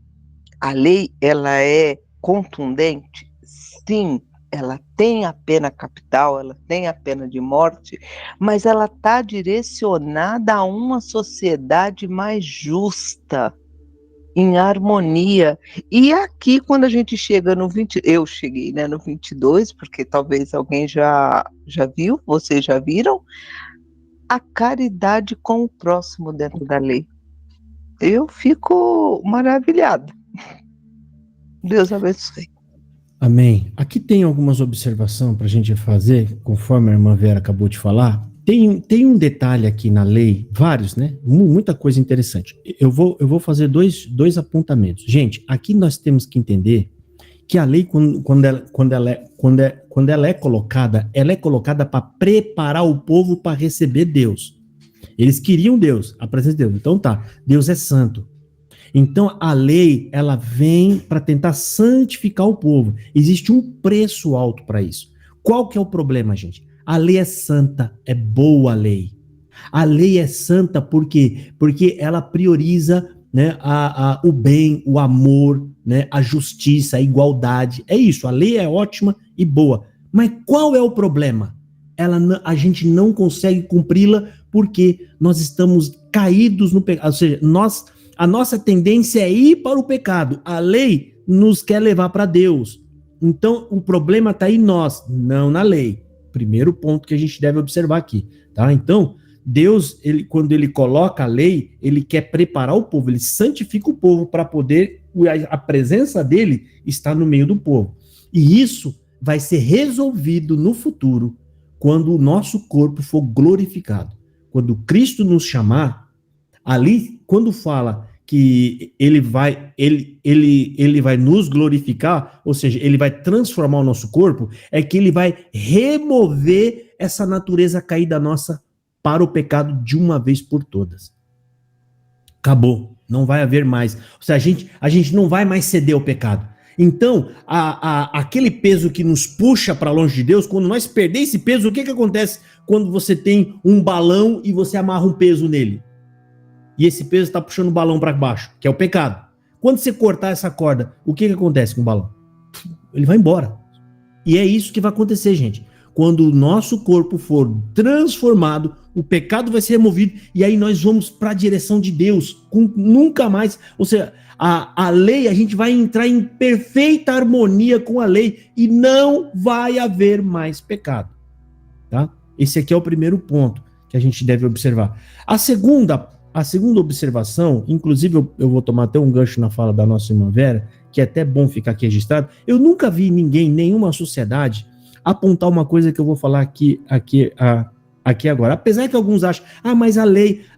A lei, ela é contundente? Sim. Ela tem a pena capital, ela tem a pena de morte, mas ela está direcionada a uma sociedade mais justa, em harmonia. E aqui, quando a gente chega no 20, eu cheguei, né, no 22, porque talvez alguém já viu, vocês já viram, a caridade com o próximo dentro da lei. Eu fico maravilhada. Deus abençoe. Amém. Aqui tem algumas observações para a gente fazer, conforme a irmã Vera acabou de falar. Tem um detalhe aqui na lei, vários, né? Muita coisa interessante. Eu vou fazer dois apontamentos. Gente, aqui nós temos que entender que a lei, quando ela é colocada para preparar o povo para receber Deus. Eles queriam Deus, a presença de Deus. Então tá, Deus é santo. Então a lei, ela vem para tentar santificar o povo. Existe um preço alto para isso. Qual que é o problema, gente? A lei é santa, é boa a lei. A lei é santa porque ela prioriza, né, o bem, o amor, né, a justiça, a igualdade. É isso, a lei é ótima e boa. Mas qual é o problema? A gente não consegue cumpri-la porque nós estamos caídos no pecado. Ou seja, a nossa tendência é ir para o pecado. A lei nos quer levar para Deus. Então, o problema está em nós, não na lei. Primeiro ponto que a gente deve observar aqui, tá? Então, Deus, quando ele coloca a lei, ele quer preparar o povo, ele santifica o povo para poder, a presença dele está no meio do povo. E isso vai ser resolvido no futuro, quando o nosso corpo for glorificado. Quando Cristo nos chamar, ali, quando fala que ele vai nos glorificar, ou seja, ele vai transformar o nosso corpo, é que ele vai remover essa natureza caída nossa para o pecado de uma vez por todas. Acabou, não vai haver mais. Ou seja, a gente não vai mais ceder ao pecado. Então, aquele peso que nos puxa para longe de Deus, quando nós perdemos esse peso, o que acontece quando você tem um balão e você amarra um peso nele? E esse peso está puxando o balão para baixo, que é o pecado. Quando você cortar essa corda, o que acontece com o balão? Ele vai embora. E é isso que vai acontecer, gente. Quando o nosso corpo for transformado, o pecado vai ser removido e aí nós vamos para a direção de Deus. Nunca mais, ou seja, a lei, a gente vai entrar em perfeita harmonia com a lei e não vai haver mais pecado. Tá? Esse aqui é o primeiro ponto que a gente deve observar. A segunda observação, inclusive eu vou tomar até um gancho na fala da nossa irmã Vera, que é até bom ficar aqui registrado. Eu nunca vi nenhuma sociedade, apontar uma coisa que eu vou falar aqui agora. Apesar que alguns acham, mas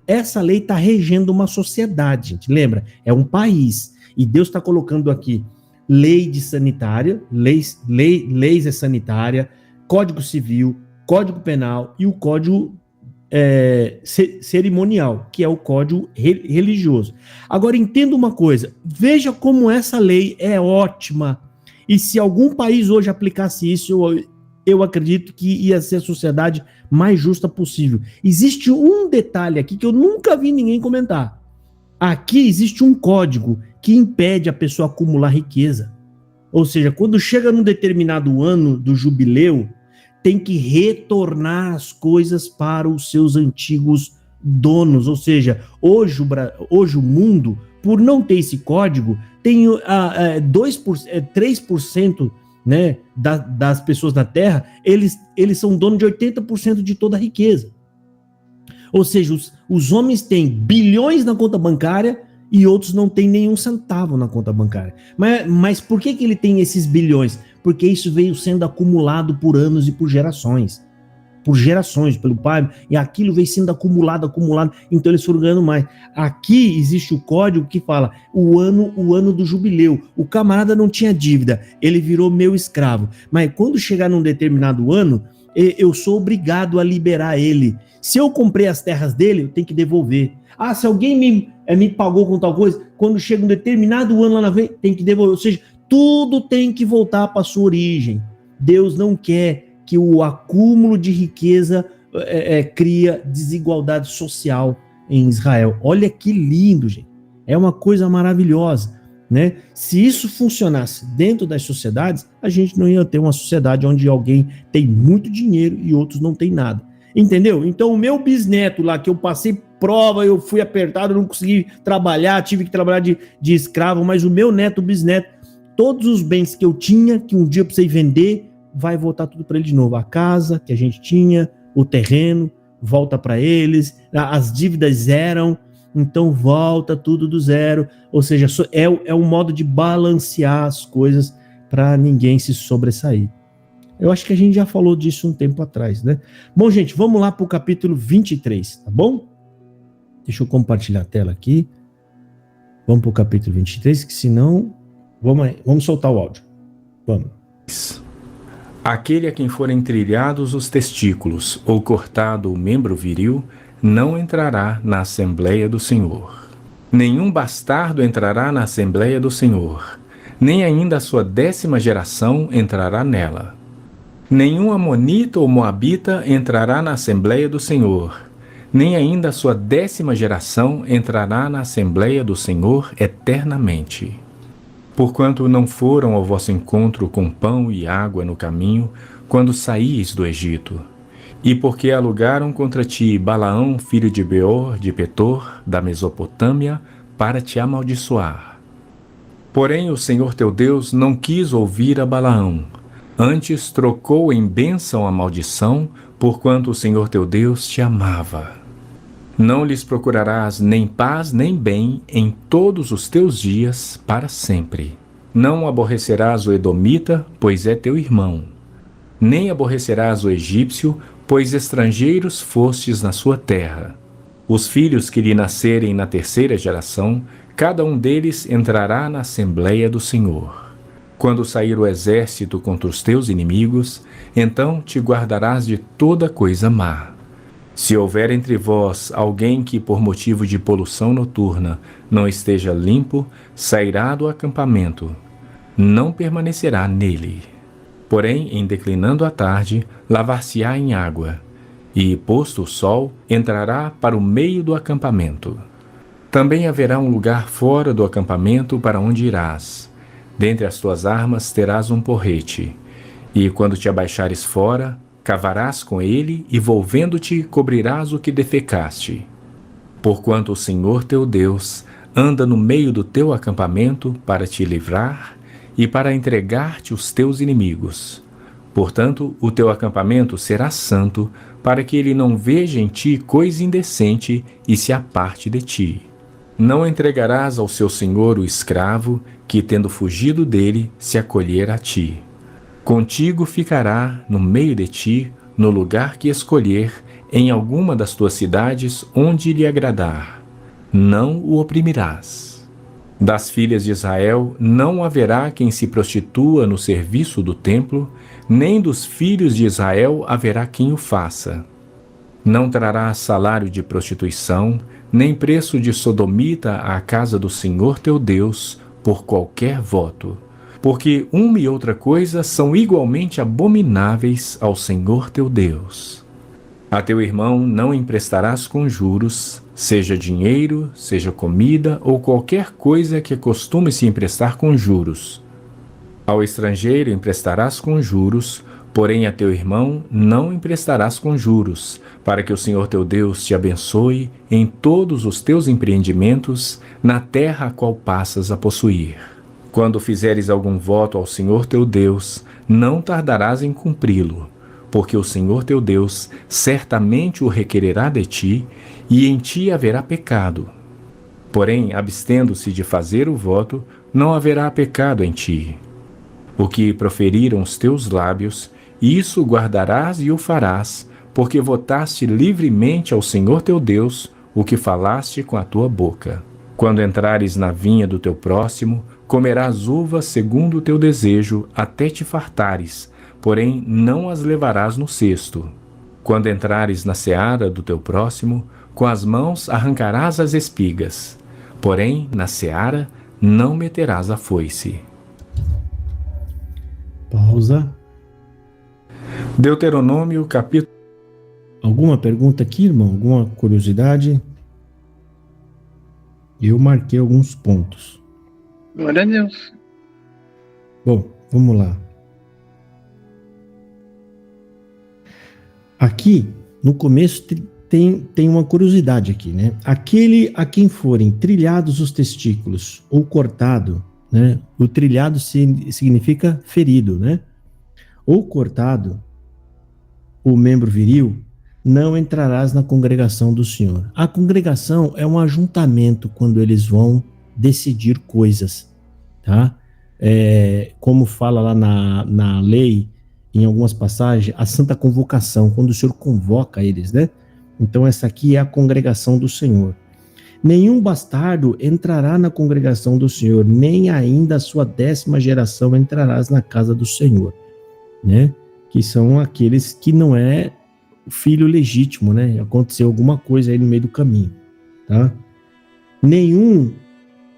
essa lei está regendo uma sociedade, gente. Lembra? É um país. E Deus está colocando aqui lei de sanitária, leis é sanitária, Código Civil, Código Penal e o Código cerimonial, que é o código religioso. Agora, entenda uma coisa, veja como essa lei é ótima E se algum país hoje aplicasse isso, eu acredito que ia ser a sociedade mais justa possível. Existe um detalhe aqui que eu nunca vi ninguém comentar. Aqui existe um código que impede a pessoa acumular riqueza. Ou seja, quando chega num determinado ano do jubileu, tem que retornar as coisas para os seus antigos donos. Ou seja, hoje o mundo, por não ter esse código, tem 3%, né, das pessoas na Terra, eles são donos de 80% de toda a riqueza. Ou seja, os homens têm bilhões na conta bancária e outros não têm nenhum centavo na conta bancária. Mas por que ele tem esses bilhões? Porque isso veio sendo acumulado por anos e por gerações. Por gerações, pelo pai, e aquilo veio sendo acumulado, então eles foram ganhando mais. Aqui existe o código que fala o ano do jubileu. O camarada não tinha dívida, ele virou meu escravo. Mas quando chegar num determinado ano, eu sou obrigado a liberar ele. Se eu comprei as terras dele, eu tenho que devolver. Ah, se alguém me pagou com tal coisa, quando chega um determinado ano lá na frente, tem que devolver. Ou seja, tudo tem que voltar para sua origem. Deus não quer que o acúmulo de riqueza cria desigualdade social em Israel. Olha que lindo, gente. É uma coisa maravilhosa, né? Se isso funcionasse dentro das sociedades, a gente não ia ter uma sociedade onde alguém tem muito dinheiro e outros não tem nada. Entendeu? Então o meu bisneto lá, que eu passei prova, eu fui apertado, não consegui trabalhar, tive que trabalhar de escravo, mas o meu neto, bisneto, todos os bens que eu tinha, que um dia eu precisei vender, vai voltar tudo para ele de novo. A casa que a gente tinha, o terreno, volta para eles, as dívidas zeram, então volta tudo do zero. Ou seja, é um modo de balancear as coisas para ninguém se sobressair. Eu acho que a gente já falou disso um tempo atrás, né? Bom, gente, vamos lá para o capítulo 23, tá bom? Deixa eu compartilhar a tela aqui. Vamos para o capítulo 23, que senão... Vamos soltar o áudio. Vamos. Aquele a quem forem trilhados os testículos ou cortado o membro viril, não entrará na Assembleia do Senhor. Nenhum bastardo entrará na Assembleia do Senhor, nem ainda a sua 10ª geração entrará nela. Nenhum amonita ou moabita entrará na Assembleia do Senhor, nem ainda a sua 10ª geração entrará na Assembleia do Senhor eternamente. Porquanto não foram ao vosso encontro com pão e água no caminho, quando saíes do Egito, e porque alugaram contra ti Balaão, filho de Beor, de Petor, da Mesopotâmia, para te amaldiçoar. Porém o Senhor teu Deus não quis ouvir a Balaão, antes trocou em bênção a maldição, porquanto o Senhor teu Deus te amava. Não lhes procurarás nem paz nem bem em todos os teus dias para sempre. Não aborrecerás o edomita, pois é teu irmão. Nem aborrecerás o egípcio, pois estrangeiros fostes na sua terra. Os filhos que lhe nascerem na 3ª geração, cada um deles entrará na Assembleia do Senhor. Quando sair o exército contra os teus inimigos, então te guardarás de toda coisa má. Se houver entre vós alguém que por motivo de poluição noturna não esteja limpo, sairá do acampamento, não permanecerá nele. Porém, em declinando a tarde, lavar-se-á em água, e, posto o sol, entrará para o meio do acampamento. Também haverá um lugar fora do acampamento para onde irás. Dentre as tuas armas terás um porrete, e quando te abaixares fora, cavarás com ele e, volvendo-te, cobrirás o que defecaste. Porquanto o Senhor teu Deus anda no meio do teu acampamento para te livrar e para entregar-te os teus inimigos. Portanto, o teu acampamento será santo, para que ele não veja em ti coisa indecente e se aparte de ti. Não entregarás ao seu senhor o escravo, que, tendo fugido dele, se acolher a ti. Contigo ficará no meio de ti, no lugar que escolher, em alguma das tuas cidades onde lhe agradar. Não o oprimirás. Das filhas de Israel não haverá quem se prostitua no serviço do templo, nem dos filhos de Israel haverá quem o faça. Não trarás salário de prostituição, nem preço de sodomita à casa do Senhor teu Deus, por qualquer voto. porque uma e outra coisa são igualmente abomináveis ao Senhor teu Deus. A teu irmão não emprestarás com juros, seja dinheiro, seja comida ou qualquer coisa que costume se emprestar com juros. Ao estrangeiro emprestarás com juros, porém a teu irmão não emprestarás com juros, para que o Senhor teu Deus te abençoe em todos os teus empreendimentos na terra a qual passas a possuir. Quando fizeres algum voto ao Senhor teu Deus, não tardarás em cumpri-lo, porque o Senhor teu Deus certamente o requererá de ti, e em ti haverá pecado. Porém, abstendo-se de fazer o voto, não haverá pecado em ti. O que proferiram os teus lábios, isso guardarás e o farás, porque votaste livremente ao Senhor teu Deus o que falaste com a tua boca. Quando entrares na vinha do teu próximo, comerás uvas segundo o teu desejo, até te fartares, porém não as levarás no cesto. Quando entrares na seara do teu próximo, com as mãos arrancarás as espigas, porém na seara não meterás a foice. Pausa. Deuteronômio capítulo... Alguma pergunta aqui, irmão? Alguma curiosidade? Eu marquei alguns pontos. Glória a Deus. Bom, vamos lá. Aqui, no começo, tem uma curiosidade aqui, né? Aquele a quem forem trilhados os testículos ou cortado, né? O trilhado significa ferido, né? Ou cortado o membro viril, não entrarás na congregação do Senhor. A congregação é um ajuntamento quando eles vão decidir coisas, tá? Como fala lá na lei, em algumas passagens, a santa convocação, quando o Senhor convoca eles, né? Então essa aqui é a congregação do Senhor. Nenhum bastardo entrará na congregação do Senhor, nem ainda a sua 10ª geração entrarás na casa do Senhor, né? Que são aqueles que não é o filho legítimo, né? Aconteceu alguma coisa aí no meio do caminho, tá? Nenhum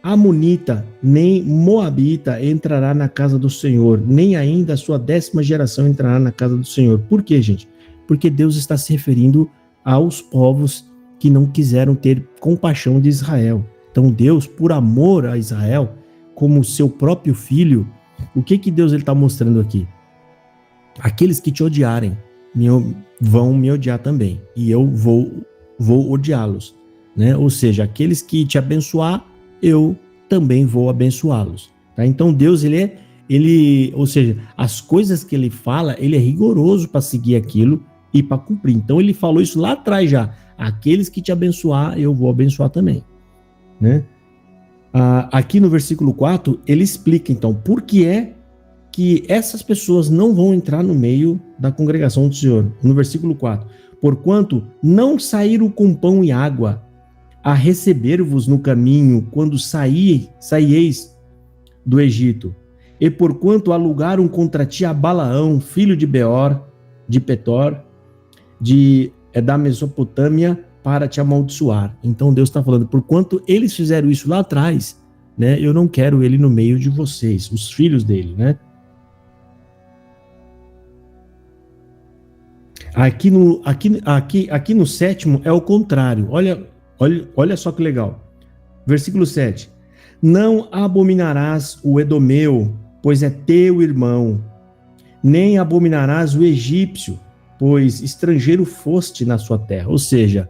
amonita, nem moabita entrará na casa do Senhor, nem ainda a sua 10ª geração entrará na casa do Senhor. Por quê, gente? Porque Deus está se referindo aos povos que não quiseram ter compaixão de Israel. Então Deus, por amor a Israel, como seu próprio filho, o que Deus está mostrando aqui? Aqueles que te odiarem vão me odiar também, e eu vou odiá-los, né? Ou seja, aqueles que te abençoar, eu também vou abençoá-los, tá? Então Deus, ou seja, as coisas que ele fala, ele é rigoroso para seguir aquilo e para cumprir. Então ele falou isso lá atrás já: aqueles que te abençoar, eu vou abençoar também, né? Aqui no versículo 4, ele explica então por que é que essas pessoas não vão entrar no meio da congregação do Senhor. No versículo 4, porquanto não saíram com pão e água a receber-vos no caminho quando saíeis do Egito, e porquanto alugaram contra ti a Balaão, filho de Beor, de Petor, da Mesopotâmia, para te amaldiçoar. Então Deus está falando, porquanto eles fizeram isso lá atrás, né? Eu não quero ele no meio de vocês, os filhos dele, né? Aqui no 7º é o contrário. Olha só que legal. Versículo 7. Não abominarás o Edomeu, pois é teu irmão. Nem abominarás o egípcio, pois estrangeiro foste na sua terra. Ou seja,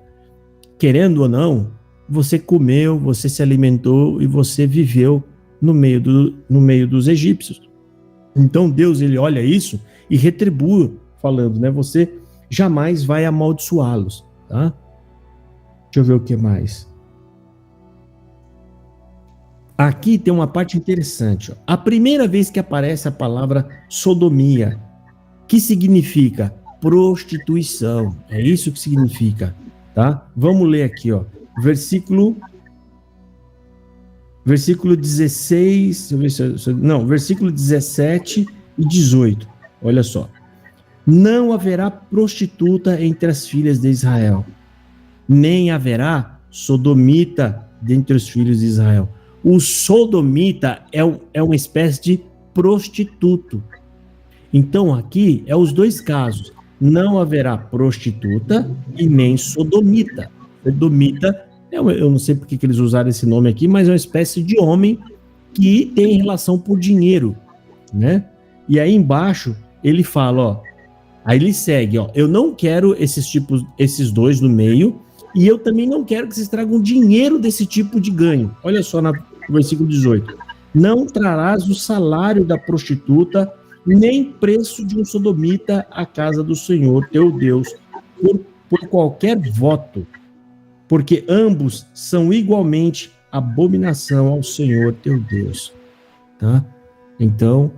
querendo ou não, você comeu, você se alimentou e você viveu no meio dos egípcios. Então Deus, ele olha isso e retribui, falando, né? Você jamais vai amaldiçoá-los, tá? Deixa eu ver o que mais. Aqui tem uma parte interessante. Ó. A primeira vez que aparece a palavra sodomia, que significa prostituição. É isso que significa, tá? Vamos ler aqui, ó. Versículo 16, versículo 17 e 18. Olha só. Não haverá prostituta entre as filhas de Israel, nem haverá sodomita dentre os filhos de Israel. O sodomita é uma espécie de prostituto. Então aqui é os dois casos. Não haverá prostituta e nem sodomita. Sodomita, eu não sei porque que eles usaram esse nome aqui, mas é uma espécie de homem que tem relação por dinheiro, né? E aí embaixo ele fala, ó, aí ele segue, ó, eu não quero esses dois no meio, e eu também não quero que vocês tragam dinheiro desse tipo de ganho. Olha só no versículo 18. Não trarás o salário da prostituta, nem preço de um sodomita à casa do Senhor teu Deus, por qualquer voto, porque ambos são igualmente abominação ao Senhor teu Deus. Tá? Então,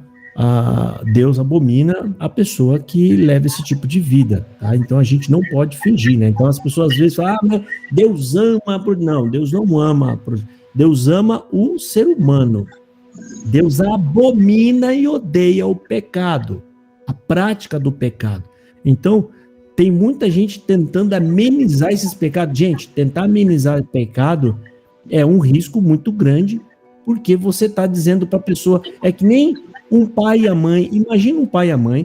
Deus abomina a pessoa que leva esse tipo de vida. Tá? Então, a gente não pode fingir, né? Então, as pessoas às vezes falam, mas Deus ama... Não, Deus não ama. Deus ama o ser humano. Deus abomina e odeia o pecado, a prática do pecado. Então, tem muita gente tentando amenizar esses pecados. Gente, tentar amenizar o pecado é um risco muito grande, porque você está dizendo para a pessoa, é que nem um pai e a mãe, imagina um pai e a mãe,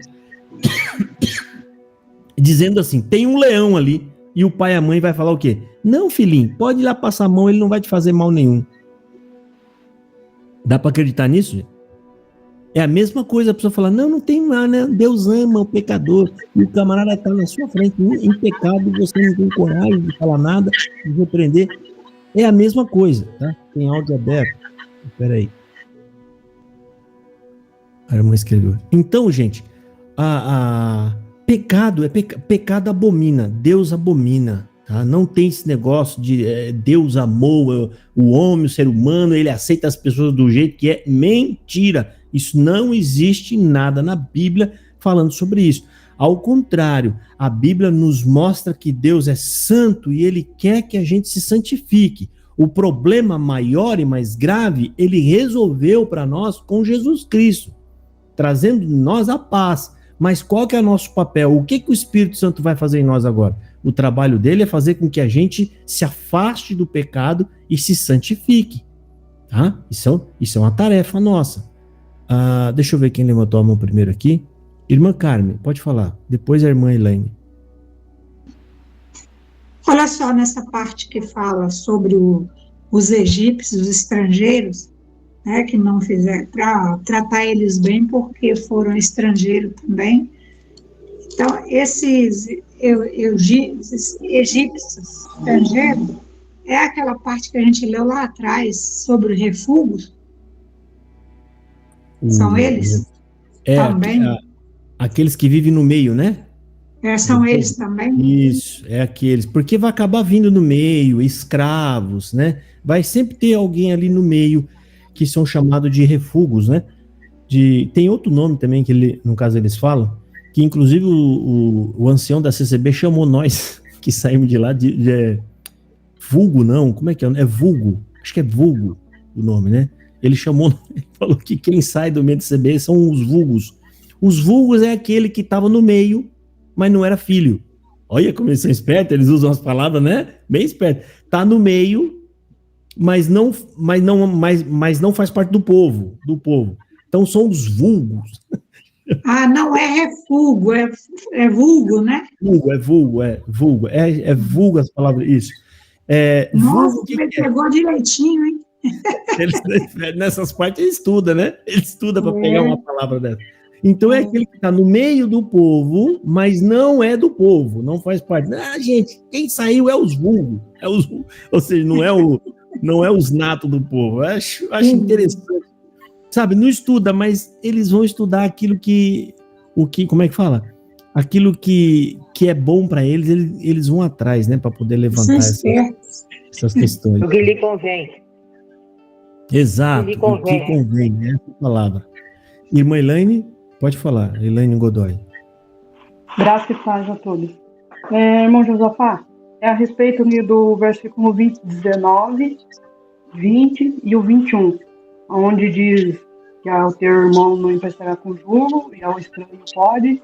dizendo assim, tem um leão ali, e o pai e a mãe vai falar o quê? Não, filhinho, pode ir lá passar a mão, ele não vai te fazer mal nenhum. Dá para acreditar nisso? É a mesma coisa, a pessoa fala, não tem nada, né? Deus ama o pecador, e o camarada está na sua frente em pecado, você não tem coragem de falar nada, de repreender. É a mesma coisa, tá? Tem áudio aberto. Espera aí. A irmã escreveu. Então, gente, pecado pecado abomina, Deus abomina. Tá? Não tem esse negócio de Deus amou o homem, o ser humano, ele aceita as pessoas do jeito que é. Mentira. Isso não existe nada na Bíblia falando sobre isso. Ao contrário, a Bíblia nos mostra que Deus é santo e ele quer que a gente se santifique. O problema maior e mais grave, ele resolveu para nós com Jesus Cristo, trazendo nós a paz. Mas qual que é o nosso papel? O que o Espírito Santo vai fazer em nós agora? O trabalho dele é fazer com que a gente se afaste do pecado e se santifique. Tá? Isso é uma tarefa nossa. Deixa eu ver quem levantou a mão primeiro aqui. Irmã Carmen, pode falar. Depois a irmã Elaine. Olha só nessa parte que fala sobre os egípcios, os estrangeiros, né, que não fizeram, para tratar eles bem porque foram estrangeiros também. Então, esses egípcios estrangeiros é aquela parte que a gente leu lá atrás sobre refúgios. São eles? Também. Aqueles que vivem no meio, né? São eles também? Isso, é aqueles. Porque vai acabar vindo no meio, escravos, né? Vai sempre ter alguém ali no meio que são chamados de refúgios, né? Tem outro nome também que, no caso, eles falam, que inclusive o ancião da CCB chamou nós, que saímos de lá, de vulgo, não, como é que é? É vulgo, acho que é vulgo o nome, né? Ele falou que quem sai do meio da CCB são os vulgos. Os vulgos é aquele que estava no meio, mas não era filho. Olha como eles são espertos, eles usam as palavras, né? Bem esperto. Tá no meio, mas não faz parte do povo. Então são os vulgos. Não é refúgio, é vulgo, né? Vulgo. É vulgo as palavras, isso. Nossa, você pegou direitinho, hein? Nessas partes ele estuda, né? Ele estuda para pegar uma palavra dessa. Então é aquele que está no meio do povo, mas não é do povo, não faz parte. Gente, quem saiu é os vulgos. Ou seja, não é os natos do povo. Eu acho interessante. Sabe, não estuda, mas eles vão estudar aquilo como é que fala? Aquilo que é bom para eles vão atrás, né? Para poder levantar essas questões. O que lhe convém. Exato, o que convém, né? Essa palavra. Irmã Elaine, pode falar. Elaine Godoy. Graças e paz a todos. Irmão Josafá, é a respeito do versículo 19, 20 e o 21, onde diz que ao teu irmão não emprestará com jugo e ao estranho pode.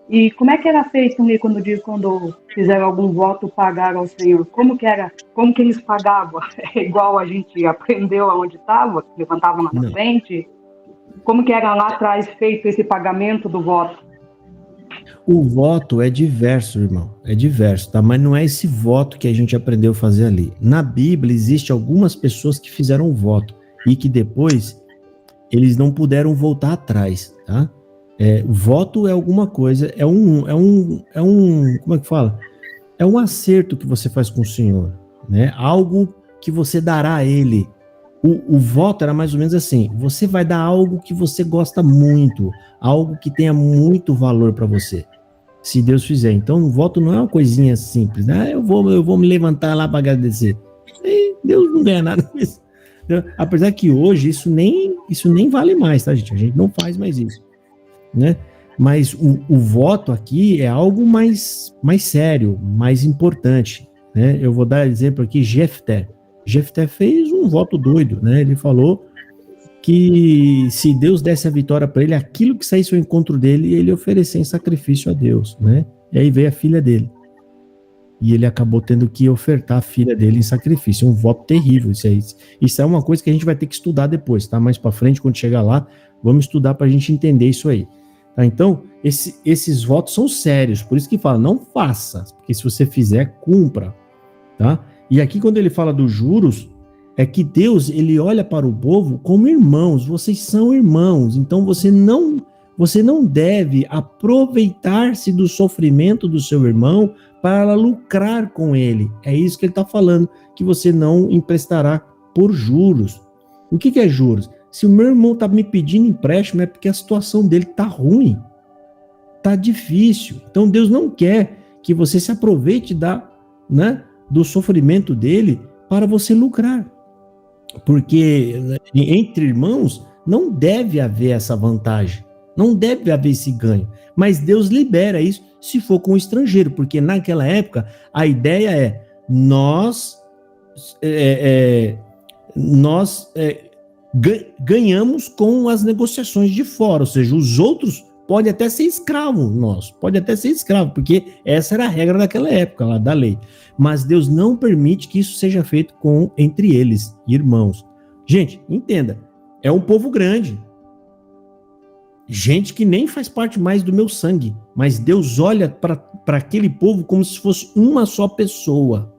E como é que era feito ali quando fizeram algum voto pagar ao Senhor? Como que eles pagavam? É igual a gente aprendeu aonde estava? Levantavam lá na frente? como que era lá atrás feito esse pagamento do voto? O voto é diverso, irmão, é diverso, tá? Mas não é esse voto que a gente aprendeu a fazer ali. Na Bíblia, existe algumas pessoas que fizeram o voto e que depois eles não puderam voltar atrás, tá? O voto é alguma coisa, como é que fala? É um acerto que você faz com o Senhor, né? Algo que você dará a Ele. O voto era mais ou menos assim: você vai dar algo que você gosta muito, algo que tenha muito valor para você, se Deus fizer. Então, o voto não é uma coisinha simples, né? Eu vou me levantar lá para agradecer. E Deus não ganha nada com isso. Apesar que hoje isso nem vale mais, tá, gente? A gente não faz mais isso, né? Mas o voto aqui é algo mais sério, mais importante, né? Eu vou dar exemplo aqui: Jefté fez um voto doido, né? Ele falou que se Deus desse a vitória para ele, aquilo que saísse ao encontro dele, ele oferecer em sacrifício a Deus, né? E aí veio a filha dele. E ele acabou tendo que ofertar a filha dele em sacrifício. Um voto terrível isso aí. Isso é uma coisa que a gente vai ter que estudar depois, tá? Mais para frente, quando chegar lá, vamos estudar para a gente entender isso aí. Tá? Então, esses votos são sérios. Por isso que fala, não faça. Porque se você fizer, cumpra. Tá? E aqui, quando ele fala dos juros, é que Deus, ele olha para o povo como irmãos. Vocês são irmãos. Então, você não deve aproveitar-se do sofrimento do seu irmão para lucrar com ele. É isso que ele está falando, que você não emprestará por juros. O que é juros? Se o meu irmão está me pedindo empréstimo, é porque a situação dele está ruim, está difícil. Então Deus não quer que você se aproveite do sofrimento dele para você lucrar. Porque entre irmãos não deve haver essa vantagem, não deve haver esse ganho. Mas Deus libera isso se for com o estrangeiro, porque naquela época a ideia é nós ganhamos com as negociações de fora, ou seja, os outros podem até ser escravo nosso, porque essa era a regra daquela época lá da lei. Mas Deus não permite que isso seja feito entre eles, irmãos. Gente, entenda, é um povo grande, gente que nem faz parte mais do meu sangue, mas Deus olha para aquele povo como se fosse uma só pessoa.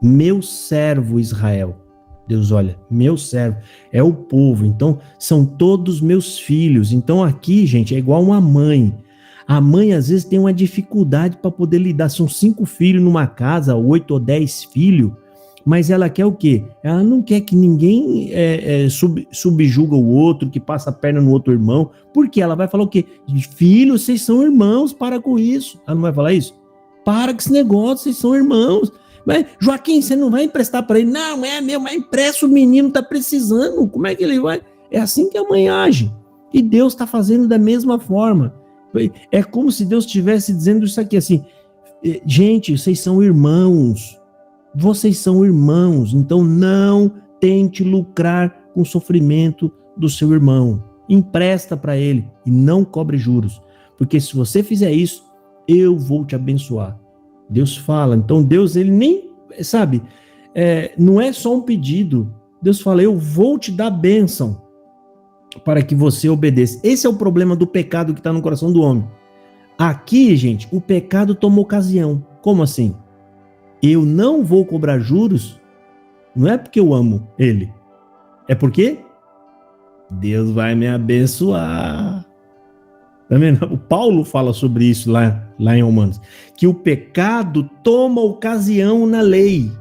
Meu servo Israel. Deus olha, meu servo, é o povo, então são todos meus filhos. Então aqui, gente, é igual uma mãe. A mãe às vezes tem uma dificuldade para poder lidar, são 5 filhos numa casa, 8 ou 10 filhos, mas ela quer o quê? Ela não quer que ninguém subjuga o outro, que passa a perna no outro irmão, porque ela vai falar o quê? Filho, vocês são irmãos, para com isso. Ela não vai falar isso? Para com esse negócio, vocês são irmãos. Mas, Joaquim, você não vai emprestar para ele? Não, é meu, mas empresta, o menino está precisando. Como é que ele vai? É assim que a mãe age. E Deus está fazendo da mesma forma. É como se Deus estivesse dizendo isso aqui assim: gente, vocês são irmãos. Vocês são irmãos. Então não tente lucrar com o sofrimento do seu irmão. Empresta para ele e não cobre juros. Porque se você fizer isso, eu vou te abençoar. Deus fala, então Deus, ele nem, sabe, não é só um pedido. Deus fala, eu vou te dar bênção para que você obedeça. Esse é o problema do pecado que está no coração do homem. Aqui, gente, o pecado toma ocasião. Como assim? Eu não vou cobrar juros, não é porque eu amo ele, é porque Deus vai me abençoar. Tá vendo? O Paulo fala sobre isso lá em Romanos, que o pecado toma ocasião na lei,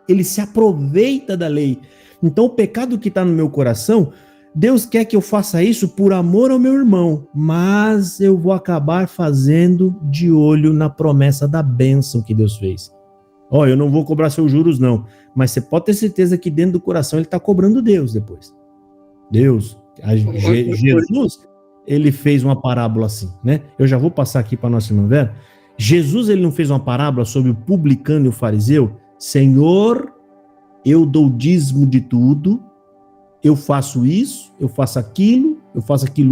ele se aproveita da lei. Então o pecado que está no meu coração, Deus quer que eu faça isso por amor ao meu irmão, mas eu vou acabar fazendo de olho na promessa da bênção que Deus fez. Eu não vou cobrar seus juros não, mas você pode ter certeza que dentro do coração ele está cobrando Deus depois. Jesus, ele fez uma parábola assim, né? Eu já vou passar aqui para nossa irmã Vera. Jesus, ele não fez uma parábola sobre o publicano e o fariseu? Senhor, eu dou dízimo de tudo, eu faço isso, eu faço aquilo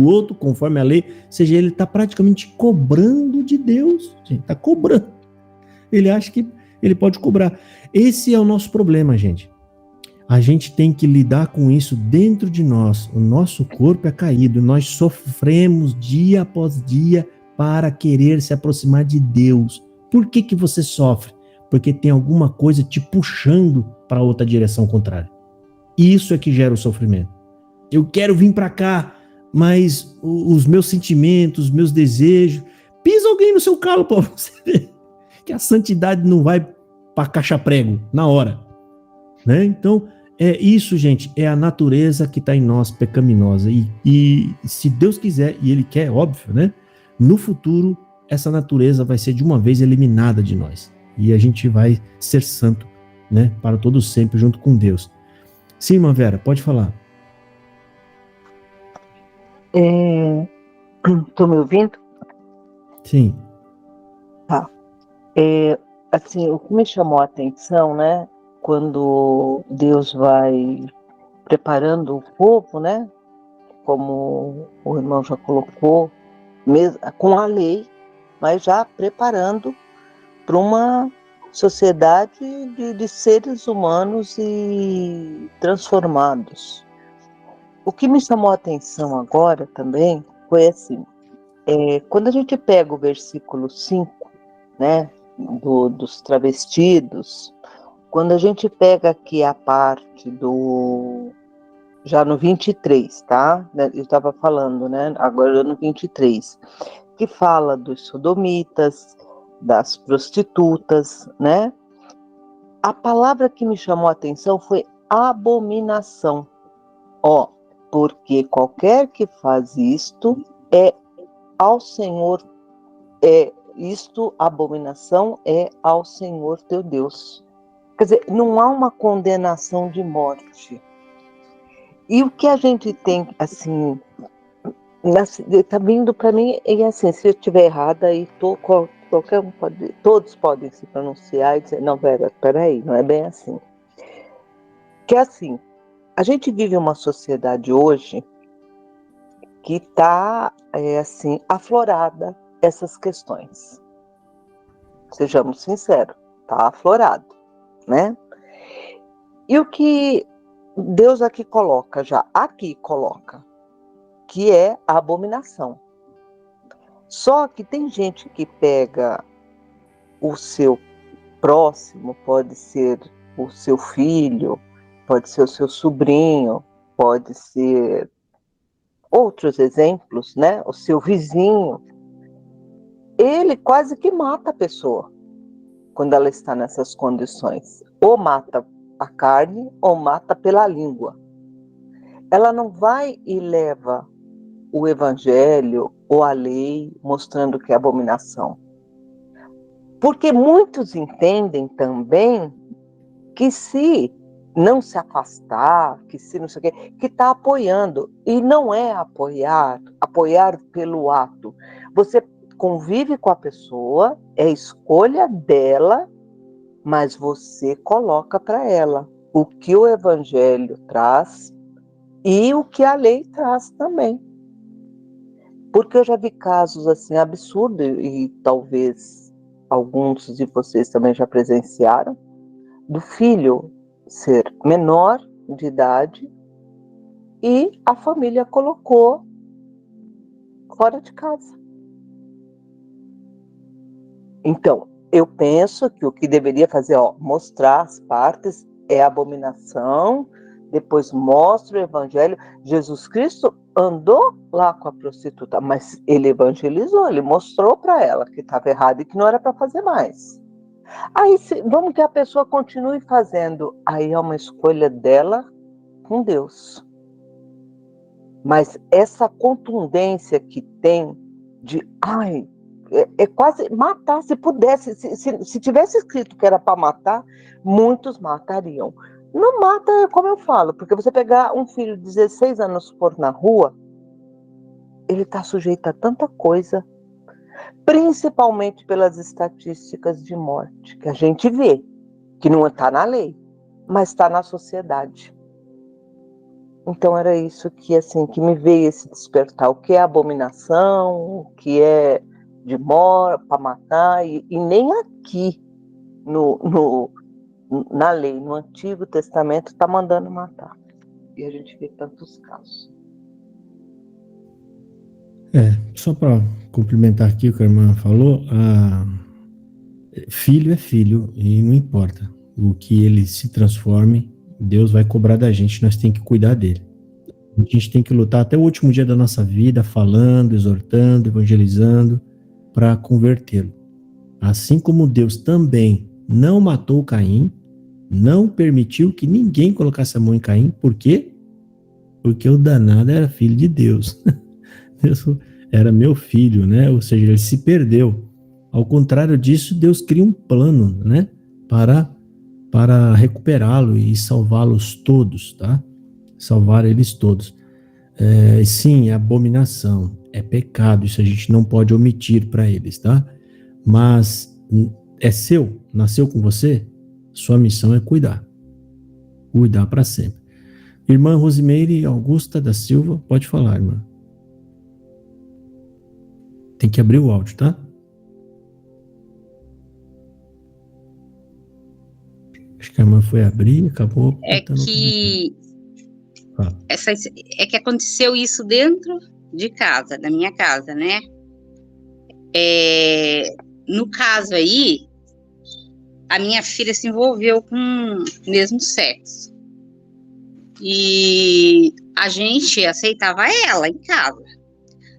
outro, conforme a lei. Ou seja, ele está praticamente cobrando de Deus. Gente, está cobrando. Ele acha que ele pode cobrar. Esse é o nosso problema, gente. A gente tem que lidar com isso dentro de nós. O nosso corpo é caído, nós sofremos dia após dia para querer se aproximar de Deus. Por que que você sofre? Porque tem alguma coisa te puxando para outra direção contrária. Isso é que gera o sofrimento. Eu quero vir para cá, mas os meus sentimentos, os meus desejos... Pisa alguém no seu calo para você ver que a santidade não vai para caixa-prego na hora. Né? Então, isso, gente, é a natureza que está em nós, pecaminosa. E se Deus quiser, e Ele quer, óbvio, né? No futuro, essa natureza vai ser de uma vez eliminada de nós. E a gente vai ser santo, né? Para todo sempre, junto com Deus. Sim, irmã Vera, pode falar. Estou me ouvindo? Sim. Tá. Assim, o que me chamou a atenção, né? Quando Deus vai preparando o povo, né? Como o irmão já colocou, mesmo, com a lei, mas já preparando para uma sociedade de seres humanos e transformados. O que me chamou a atenção agora também foi assim, quando a gente pega o versículo 5, né, dos travestidos, quando a gente pega aqui a parte já no 23, tá? Eu estava falando, né, agora no 23, que fala dos sodomitas, das prostitutas, né? A palavra que me chamou a atenção foi abominação. Porque qualquer que faz isto ao Senhor, abominação é ao Senhor teu Deus. Quer dizer, não há uma condenação de morte. E o que a gente tem, assim, está vindo para mim, e assim, se eu estiver errada, aí qualquer um todos podem se pronunciar e dizer, não, Vera, peraí, não é bem assim. Que assim, a gente vive uma sociedade hoje que está, assim, aflorada essas questões. Sejamos sinceros, está aflorado, né? E o que Deus aqui coloca, que é a abominação. Só que tem gente que pega o seu próximo, pode ser o seu filho, pode ser o seu sobrinho, pode ser outros exemplos, né? O seu vizinho. Ele quase que mata a pessoa quando ela está nessas condições. Ou mata a carne, ou mata pela língua. Ela não vai e leva o evangelho ou a lei mostrando que é abominação. Porque muitos entendem também que se não se afastar, que se não sei o quê, que está apoiando. E não é apoiar pelo ato. Você convive com a pessoa, é escolha dela, mas você coloca para ela o que o evangelho traz e o que a lei traz também. Porque eu já vi casos assim absurdos, e talvez alguns de vocês também já presenciaram, do filho ser menor de idade e a família colocou fora de casa. Então, eu penso que o que deveria fazer, mostrar as partes é abominação, depois mostra o evangelho. Jesus Cristo andou lá com a prostituta, mas ele evangelizou, ele mostrou para ela que estava errado e que não era para fazer mais. Aí, vamos que a pessoa continue fazendo, aí é uma escolha dela com Deus. Mas essa contundência que tem de, é quase matar, se pudesse, se tivesse escrito que era para matar, muitos matariam. Não mata, como eu falo, porque você pegar um filho de 16 anos pôr na rua, ele está sujeito a tanta coisa, principalmente pelas estatísticas de morte, que a gente vê, que não está na lei, mas está na sociedade. Então era isso que, assim, que me veio esse despertar, o que é abominação, o que é de morte, para matar, e nem aqui na lei, no Antigo Testamento, está mandando matar. E a gente vê tantos casos. Só para complementar aqui o que a irmã falou, filho é filho e não importa o que ele se transforme, Deus vai cobrar da gente, nós temos que cuidar dele. A gente tem que lutar até o último dia da nossa vida, falando, exortando, evangelizando, para convertê-lo. Assim como Deus também não matou Caim, não permitiu que ninguém colocasse a mão em Caim, por quê? Porque o danado era filho de Deus. Deus era meu filho, né? Ou seja, ele se perdeu. Ao contrário disso, Deus cria um plano, né? Para recuperá-lo e salvá-los todos, tá? Salvar eles todos. Sim, é abominação, é pecado, isso a gente não pode omitir para eles, tá? Mas é seu, nasceu com você, sua missão é cuidar para sempre. Irmã Rosimeire Augusta da Silva, pode falar, irmã. Tem que abrir o áudio, tá? Acho que a irmã foi abrir e acabou. É que aconteceu isso dentro de casa, da minha casa, né? No caso aí, a minha filha se envolveu com o mesmo sexo. E a gente aceitava ela em casa.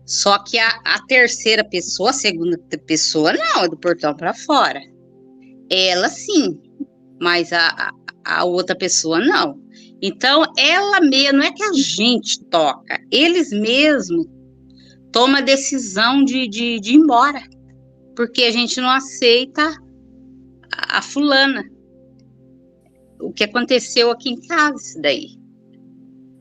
Só que a terceira pessoa, a segunda pessoa, não, é do portão para fora. Ela sim, mas a outra pessoa não. Então, ela mesmo, não é que a gente toca, eles mesmos tomam a decisão de ir embora, porque a gente não aceita a fulana. O que aconteceu aqui em casa, isso daí.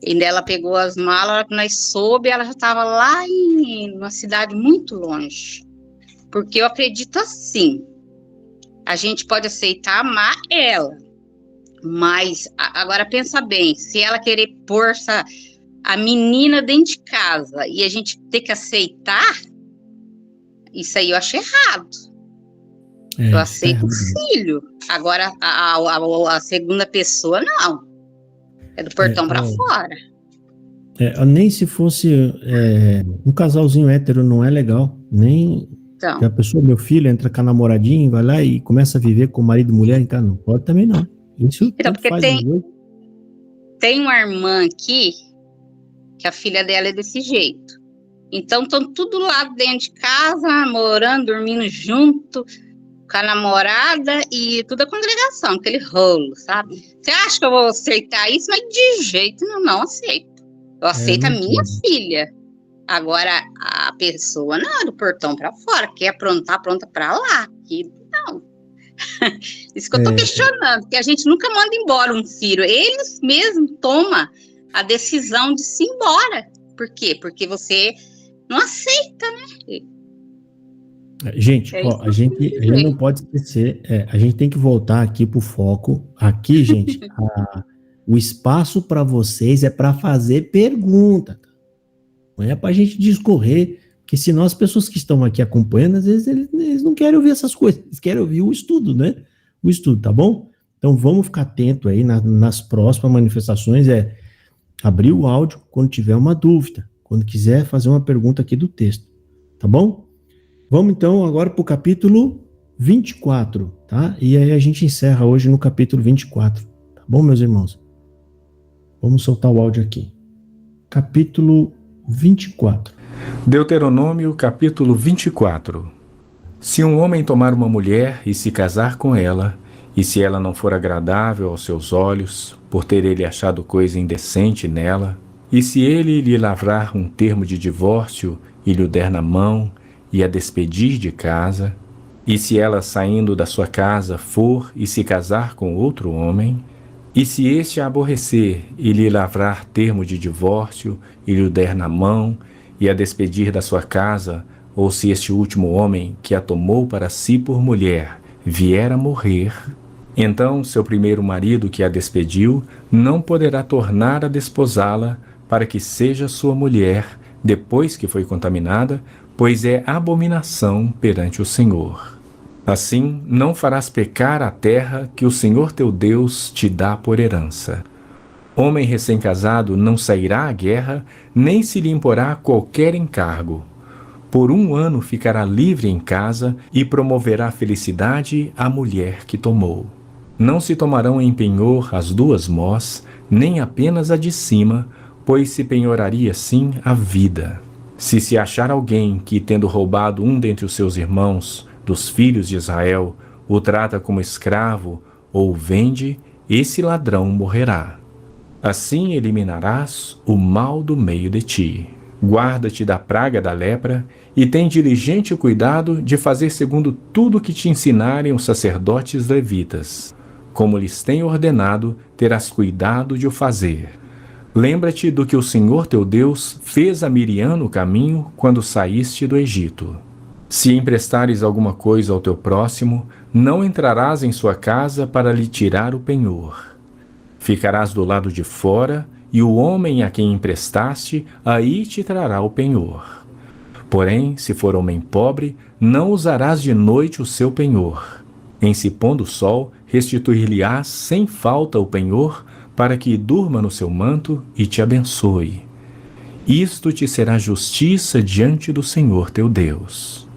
E ela pegou as malas, nós soube, ela já estava lá em uma cidade muito longe. Porque eu acredito assim, a gente pode aceitar amar ela, mas agora pensa bem, se ela querer pôr a menina dentro de casa e a gente ter que aceitar, isso aí eu acho errado. Eu aceito o filho, agora a segunda pessoa não, é do portão para fora. Nem se fosse um casalzinho hétero não é legal, nem então, a pessoa, meu filho, entra com a namoradinha, vai lá e começa a viver com marido e mulher em casa, não pode também não. Isso então, porque tem uma irmã aqui, que a filha dela é desse jeito. Então, estão tudo lá dentro de casa, namorando, dormindo junto, com a namorada e toda a congregação, aquele rolo, sabe? Você acha que eu vou aceitar isso? Mas de jeito não aceito. Eu aceito a minha filha. Agora, a pessoa não, do portão para fora, quer aprontar, pronta para lá. Que não. Isso que eu tô questionando, porque a gente nunca manda embora um filho. Eles mesmos tomam a decisão de se ir embora. Por quê? Porque você não aceita, né? Gente, a gente não pode esquecer, a gente tem que voltar aqui pro foco. Aqui, gente, o espaço para vocês é para fazer pergunta. Não é pra gente discorrer, porque senão as pessoas que estão aqui acompanhando, às vezes eles não querem ouvir essas coisas, eles querem ouvir o estudo, né? O estudo, tá bom? Então vamos ficar atento aí nas próximas manifestações, abrir o áudio quando tiver uma dúvida, quando quiser fazer uma pergunta aqui do texto, tá bom? Vamos então agora para o capítulo 24, tá? E aí a gente encerra hoje no capítulo 24, tá bom, meus irmãos? Vamos soltar o áudio aqui. Capítulo 24. Deuteronômio, capítulo 24. Se um homem tomar uma mulher e se casar com ela, e se ela não for agradável aos seus olhos, por ter ele achado coisa indecente nela, e se ele lhe lavrar um termo de divórcio e lhe o der na mão, e a despedir de casa, e se ela saindo da sua casa for e se casar com outro homem, e se este a aborrecer e lhe lavrar termo de divórcio e lhe o der na mão, e a despedir da sua casa, ou se este último homem que a tomou para si por mulher vier a morrer, então seu primeiro marido que a despediu não poderá tornar a desposá-la para que seja sua mulher depois que foi contaminada, pois é abominação perante o Senhor. Assim, não farás pecar a terra que o Senhor teu Deus te dá por herança. Homem recém-casado não sairá à guerra, nem se lhe imporá qualquer encargo. Por 1 ano ficará livre em casa e promoverá felicidade à mulher que tomou. Não se tomarão em penhor as 2 mós, nem apenas a de cima, pois se penhoraria assim a vida. Se achar alguém que, tendo roubado um dentre os seus irmãos, dos filhos de Israel, o trata como escravo ou o vende, esse ladrão morrerá. Assim eliminarás o mal do meio de ti. Guarda-te da praga da lepra e tem diligente cuidado de fazer segundo tudo o que te ensinarem os sacerdotes levitas. Como lhes tenho ordenado, terás cuidado de o fazer. Lembra-te do que o Senhor teu Deus fez a Miriam no caminho quando saíste do Egito. Se emprestares alguma coisa ao teu próximo, não entrarás em sua casa para lhe tirar o penhor. Ficarás do lado de fora, e o homem a quem emprestaste, aí te trará o penhor. Porém, se for homem pobre, não usarás de noite o seu penhor. Em se pondo o sol, restituir-lhe-ás sem falta o penhor, para que durma no seu manto e te abençoe. Isto te será justiça diante do Senhor teu Deus.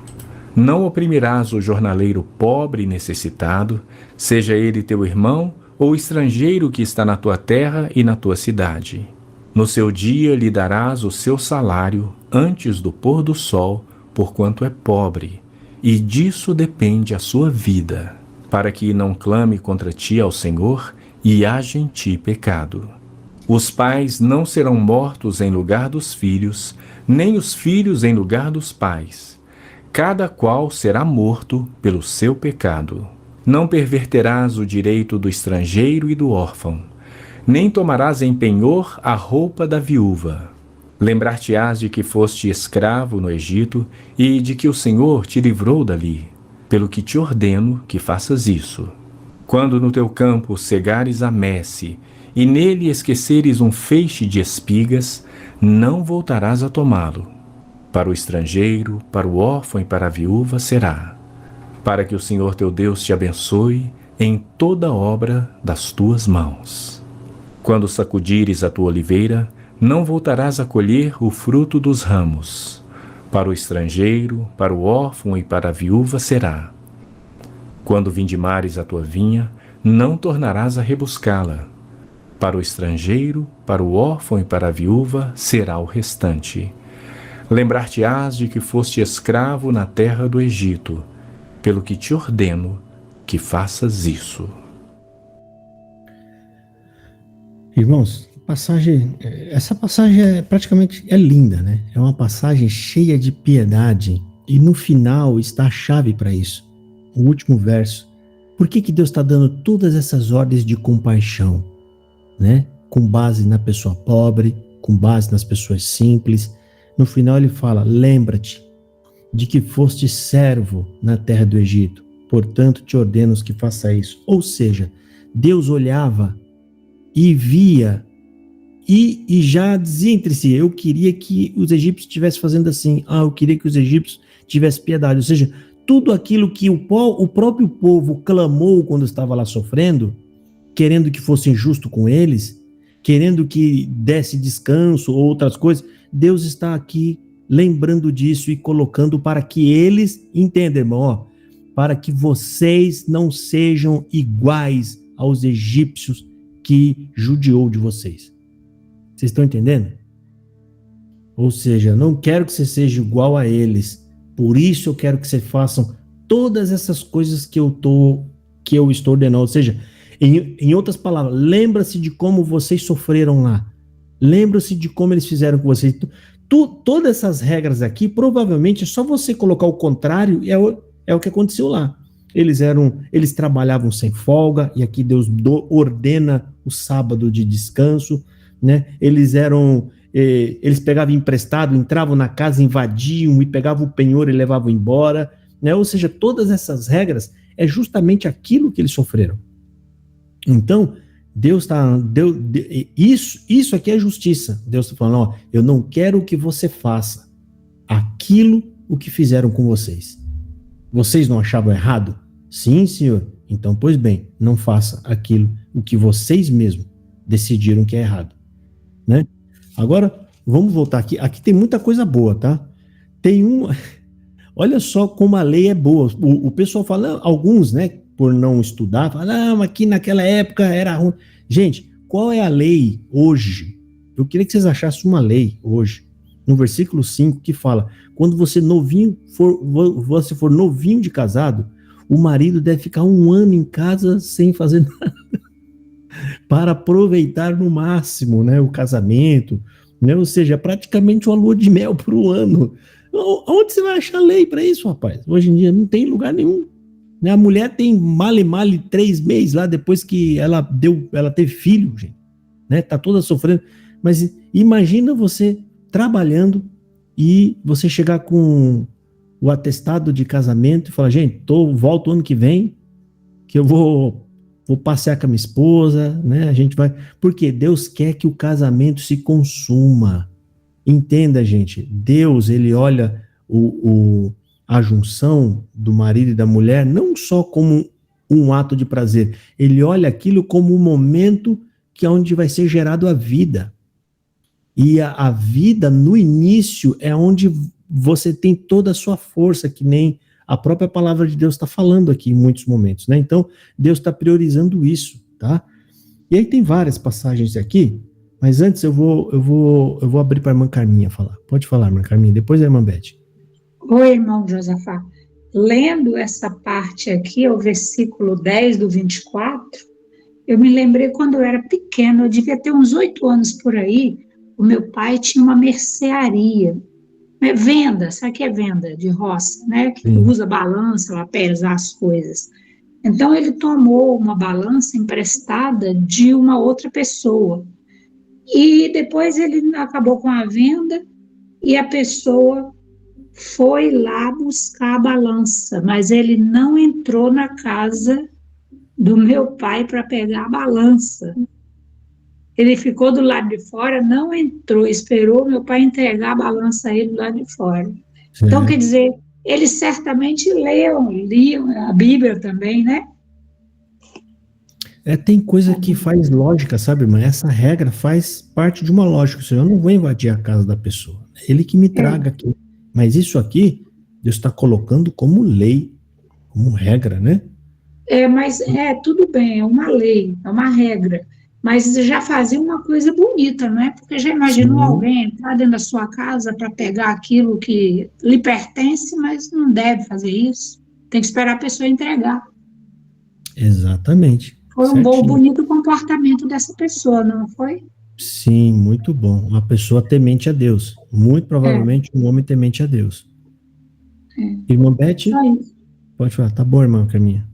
Não oprimirás o jornaleiro pobre e necessitado, seja ele teu irmão ou estrangeiro que está na tua terra e na tua cidade. No seu dia lhe darás o seu salário antes do pôr do sol, porquanto é pobre, e disso depende a sua vida, para que não clame contra ti ao Senhor e haja em ti pecado. Os pais não serão mortos em lugar dos filhos, nem os filhos em lugar dos pais. Cada qual será morto pelo seu pecado. Não perverterás o direito do estrangeiro e do órfão, nem tomarás em penhor a roupa da viúva. Lembrar-te-ás de que foste escravo no Egito e de que o Senhor te livrou dali, pelo que te ordeno que faças isso. Quando no teu campo cegares a messe e nele esqueceres um feixe de espigas, não voltarás a tomá-lo. Para o estrangeiro, para o órfão e para a viúva será, para que o Senhor teu Deus te abençoe em toda obra das tuas mãos. Quando sacudires a tua oliveira, não voltarás a colher o fruto dos ramos. Para o estrangeiro, para o órfão e para a viúva será. Quando vindimares a tua vinha, não tornarás a rebuscá-la. Para o estrangeiro, para o órfão e para a viúva será o restante. Lembrar-te-ás de que foste escravo na terra do Egito, pelo que te ordeno que faças isso. Irmãos, essa passagem praticamente linda, né? É uma passagem cheia de piedade e no final está a chave para isso. O último verso. Por que Deus está dando todas essas ordens de compaixão, né? Com base na pessoa pobre, com base nas pessoas simples. No final ele fala, lembra-te de que foste servo na terra do Egito, portanto te ordeno que faça isso. Ou seja, Deus olhava e via e já dizia entre si, eu queria que os egípcios estivessem fazendo assim, eu queria que os egípcios tivessem piedade. Ou seja, tudo aquilo que o próprio povo clamou quando estava lá sofrendo, querendo que fosse injusto com eles, querendo que desse descanso ou outras coisas, Deus está aqui lembrando disso e colocando para que eles entendam, irmão, para que vocês não sejam iguais aos egípcios que judiou de vocês. Vocês estão entendendo? Ou seja, não quero que você seja igual a eles, por isso eu quero que vocês façam todas essas coisas que eu estou ordenando. Ou seja, em outras palavras, lembra-se de como vocês sofreram lá. Lembra-se de como eles fizeram com vocês. Todas essas regras aqui, provavelmente, é só você colocar o contrário, é o que aconteceu lá. Eles trabalhavam sem folga, e aqui Deus ordena o sábado de descanso, né? Eles pegavam emprestado, entravam na casa, invadiam e pegavam o penhor e levavam embora, né? Ou seja, todas essas regras é justamente aquilo que eles sofreram. Então, isso aqui é justiça. Deus está falando, eu não quero que você faça o que fizeram com vocês. Vocês não achavam errado? Sim, senhor. Então, pois bem, não faça aquilo o que vocês mesmos decidiram que é errado, né? Agora, vamos voltar aqui. Aqui tem muita coisa boa, tá? Tem uma... Olha só como a lei é boa. O pessoal fala, alguns, né, por não estudar, fala, não, aqui naquela época era ruim. Gente, qual é a lei hoje? Eu queria que vocês achassem uma lei hoje, no versículo 5, que fala, quando você for novinho de casado, o marido deve ficar 1 ano em casa sem fazer nada, para aproveitar no máximo, né, o casamento, né? Ou seja, praticamente uma lua de mel por 1 ano. Onde você vai achar lei para isso, rapaz? Hoje em dia não tem lugar nenhum. Né? A mulher tem male 3 meses lá depois que ela teve filho, gente. Né? Tá toda sofrendo. Mas imagina você trabalhando e você chegar com o atestado de casamento e falar, gente, volto ano que vem, que eu vou passear com a minha esposa, né? A gente vai... Porque Deus quer que o casamento se consuma. Entenda, gente, Deus, ele olha a junção do marido e da mulher não só como um ato de prazer, ele olha aquilo como um momento que é onde vai ser gerado a vida. E a vida, no início, é onde você tem toda a sua força, que nem a própria palavra de Deus está falando aqui em muitos momentos, né? Então, Deus está priorizando isso, tá? E aí tem várias passagens aqui, mas antes eu vou abrir para a irmã Carminha falar. Pode falar, irmã Carminha, depois a irmã Beth. Oi, irmão Josafá. Lendo essa parte aqui, o versículo 10 do 24, eu me lembrei quando eu era pequena, eu devia ter uns 8 anos por aí, o meu pai tinha uma mercearia, venda, sabe o que é venda de roça, né? Que usa balança para pesar as coisas. Então ele tomou uma balança emprestada de uma outra pessoa. E depois ele acabou com a venda e a pessoa foi lá buscar a balança, mas ele não entrou na casa do meu pai para pegar a balança. Ele ficou do lado de fora, não entrou, esperou meu pai entregar a balança a ele do lado de fora. Sim. Então, quer dizer, eles certamente liam a Bíblia também, né? Tem coisa que faz lógica, sabe, irmã? Essa regra faz parte de uma lógica. Ou seja, eu não vou invadir a casa da pessoa. É ele que me traga aqui. Mas isso aqui, Deus está colocando como lei, como regra, né? Mas tudo bem, é uma lei, é uma regra. Mas já fazia uma coisa bonita, não é? Porque já imaginou alguém entrar dentro da sua casa para pegar aquilo que lhe pertence, mas não deve fazer isso. Tem que esperar a pessoa entregar. Exatamente. Foi um bom, bonito comportamento dessa pessoa, não foi? Sim, muito bom. Uma pessoa temente a Deus. Muito provavelmente um homem temente a Deus. Irmã Beth? Pode falar. Tá bom, irmã Carminha.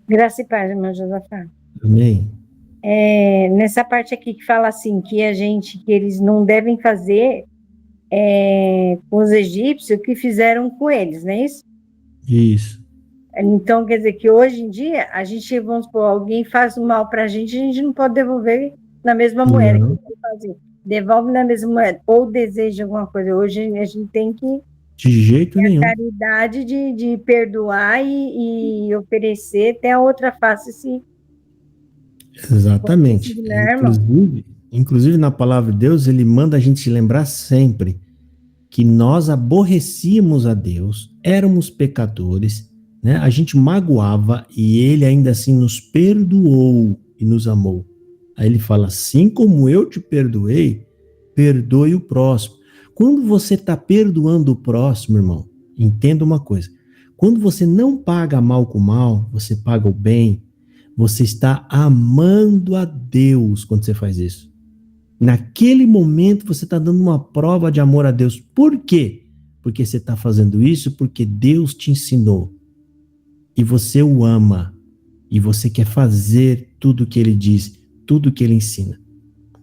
Graça e paz, irmão Josafá. Amém. Nessa parte aqui que fala assim, que eles não devem fazer com os egípcios o que fizeram com eles, não é isso? Isso. Então, quer dizer que hoje em dia, vamos supor, alguém faz o mal pra gente, a gente não pode devolver na mesma moeda que ele fazer. Devolve na mesma moeda, ou deseja alguma coisa. Hoje a gente tem que de jeito nenhum. A caridade de perdoar e oferecer até a outra face se. Exatamente. Inclusive, na palavra de Deus, ele manda a gente lembrar sempre que nós aborrecíamos a Deus, éramos pecadores, né? A gente magoava e ele ainda assim nos perdoou e nos amou. Aí ele fala, assim como eu te perdoei, perdoe o próximo. Quando você está perdoando o próximo, irmão, entenda uma coisa. Quando você não paga mal com mal, você paga o bem, você está amando a Deus quando você faz isso. Naquele momento você está dando uma prova de amor a Deus. Por quê? Porque você está fazendo isso porque Deus te ensinou. E você o ama. E você quer fazer tudo o que ele diz, tudo o que ele ensina.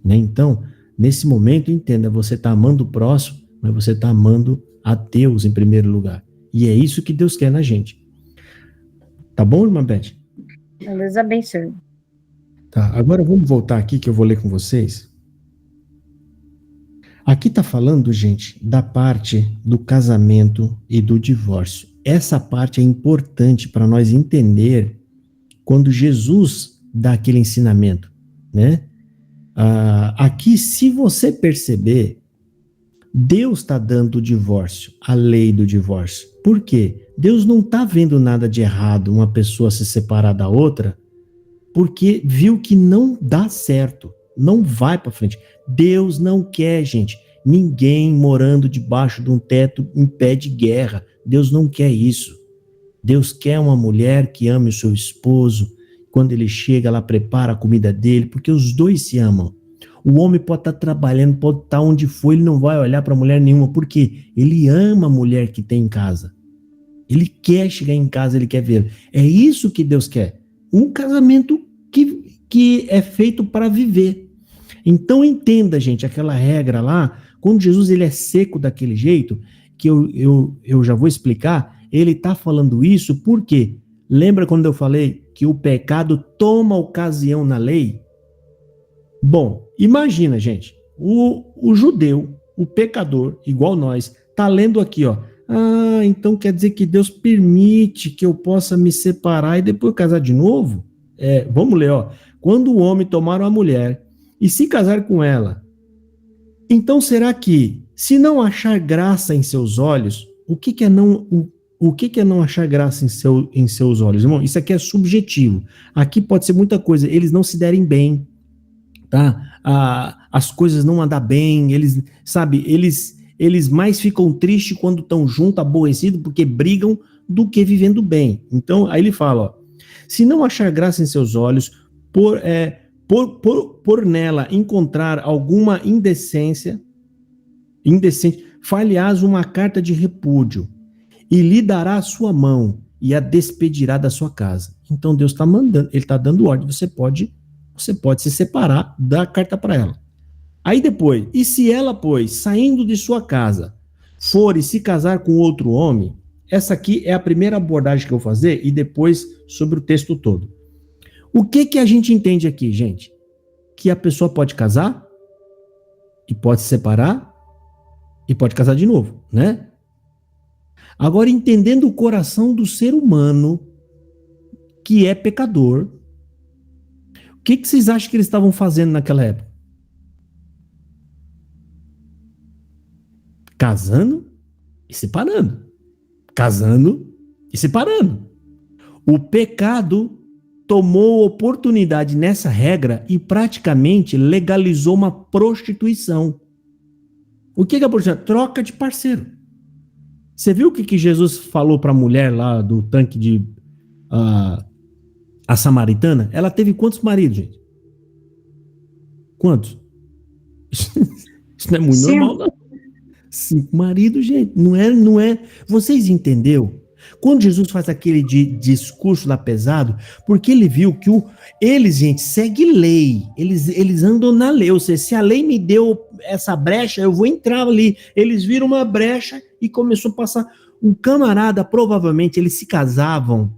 Né? Então, nesse momento, entenda, você está amando o próximo, mas você está amando a Deus em primeiro lugar. E é isso que Deus quer na gente. Tá bom, irmã Beth? Deus abençoe. Tá, agora vamos voltar aqui que eu vou ler com vocês. Aqui está falando, gente, da parte do casamento e do divórcio. Essa parte é importante para nós entender quando Jesus dá aquele ensinamento, né? Aqui, se você perceber, Deus está dando o divórcio, a lei do divórcio. Por quê? Deus não está vendo nada de errado uma pessoa se separar da outra, porque viu que não dá certo, não vai para frente. Deus não quer, gente, ninguém morando debaixo de um teto em pé de guerra. Deus não quer isso. Deus quer uma mulher que ame o seu esposo. Quando ele chega, ela prepara a comida dele, porque os dois se amam. O homem pode estar trabalhando, pode estar onde for, ele não vai olhar para mulher nenhuma, porque ele ama a mulher que tem em casa. Ele quer chegar em casa, ele quer ver. É isso que Deus quer. Um casamento que é feito para viver. Então entenda, gente, aquela regra lá, quando Jesus ele é seco daquele jeito, que eu já vou explicar, ele está falando isso porque, lembra quando eu falei que o pecado toma ocasião na lei? Bom, imagina, gente, o judeu, o pecador, igual nós, tá lendo aqui, ó. Então quer dizer que Deus permite que eu possa me separar e depois casar de novo? Vamos ler, ó. Quando o homem tomar uma mulher e se casar com ela, então será que, se não achar graça em seus olhos, o que é não achar graça em seus olhos? Irmão, isso aqui é subjetivo. Aqui pode ser muita coisa. Eles não se derem bem, tá? As coisas não andam bem, eles mais ficam tristes quando estão juntos, aborrecidos, porque brigam, do que vivendo bem. Então, aí ele fala, ó, se não achar graça em seus olhos, por nela encontrar alguma indecente, far-lhe-ás uma carta de repúdio, e lhe dará a sua mão, e a despedirá da sua casa. Então Deus está mandando, ele está dando ordem, você pode se separar, dar a carta para ela. Aí depois, e se ela, pois, saindo de sua casa, for e se casar com outro homem, essa aqui é a primeira abordagem que eu vou fazer, e depois sobre o texto todo. O que a gente entende aqui, gente? Que a pessoa pode casar, e pode se separar, e pode casar de novo, né? Agora, entendendo o coração do ser humano, que é pecador, o que vocês acham que eles estavam fazendo naquela época? Casando e separando. Casando e separando. O pecado tomou oportunidade nessa regra e praticamente legalizou uma prostituição. O que é a prostituição? Troca de parceiro. Você viu o que Jesus falou para a mulher lá do tanque de... a samaritana? Ela teve quantos maridos, gente? Quantos? Isso não é muito normal, não. 5 maridos, gente. Não é. Vocês entenderam? Quando Jesus faz aquele discurso lá pesado, porque ele viu que eles, gente, seguem lei. Eles andam na lei. Ou seja, se a lei me deu essa brecha, eu vou entrar ali. Eles viram uma brecha e começou a passar. Um camarada, provavelmente, eles se casavam.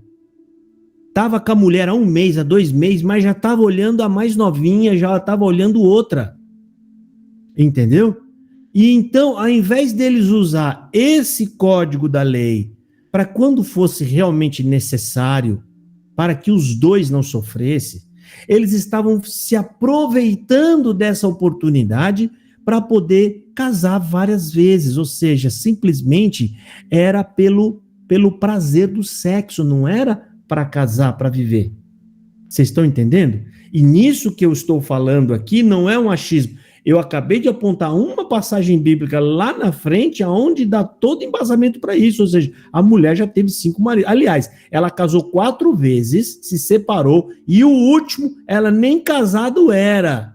Tava com a mulher há 1 mês, há 2 meses, mas já estava olhando a mais novinha, já estava olhando outra. Entendeu? E então, ao invés deles usar esse código da lei para quando fosse realmente necessário, para que os dois não sofressem, eles estavam se aproveitando dessa oportunidade para poder casar várias vezes, ou seja, simplesmente era pelo prazer do sexo, não era para casar, para viver. Vocês estão entendendo? E nisso que eu estou falando aqui não é um achismo. Eu acabei de apontar uma passagem bíblica lá na frente, aonde dá todo embasamento para isso. Ou seja, a mulher já teve 5 maridos. Aliás, ela casou 4 vezes, se separou, e o último, ela nem casado era.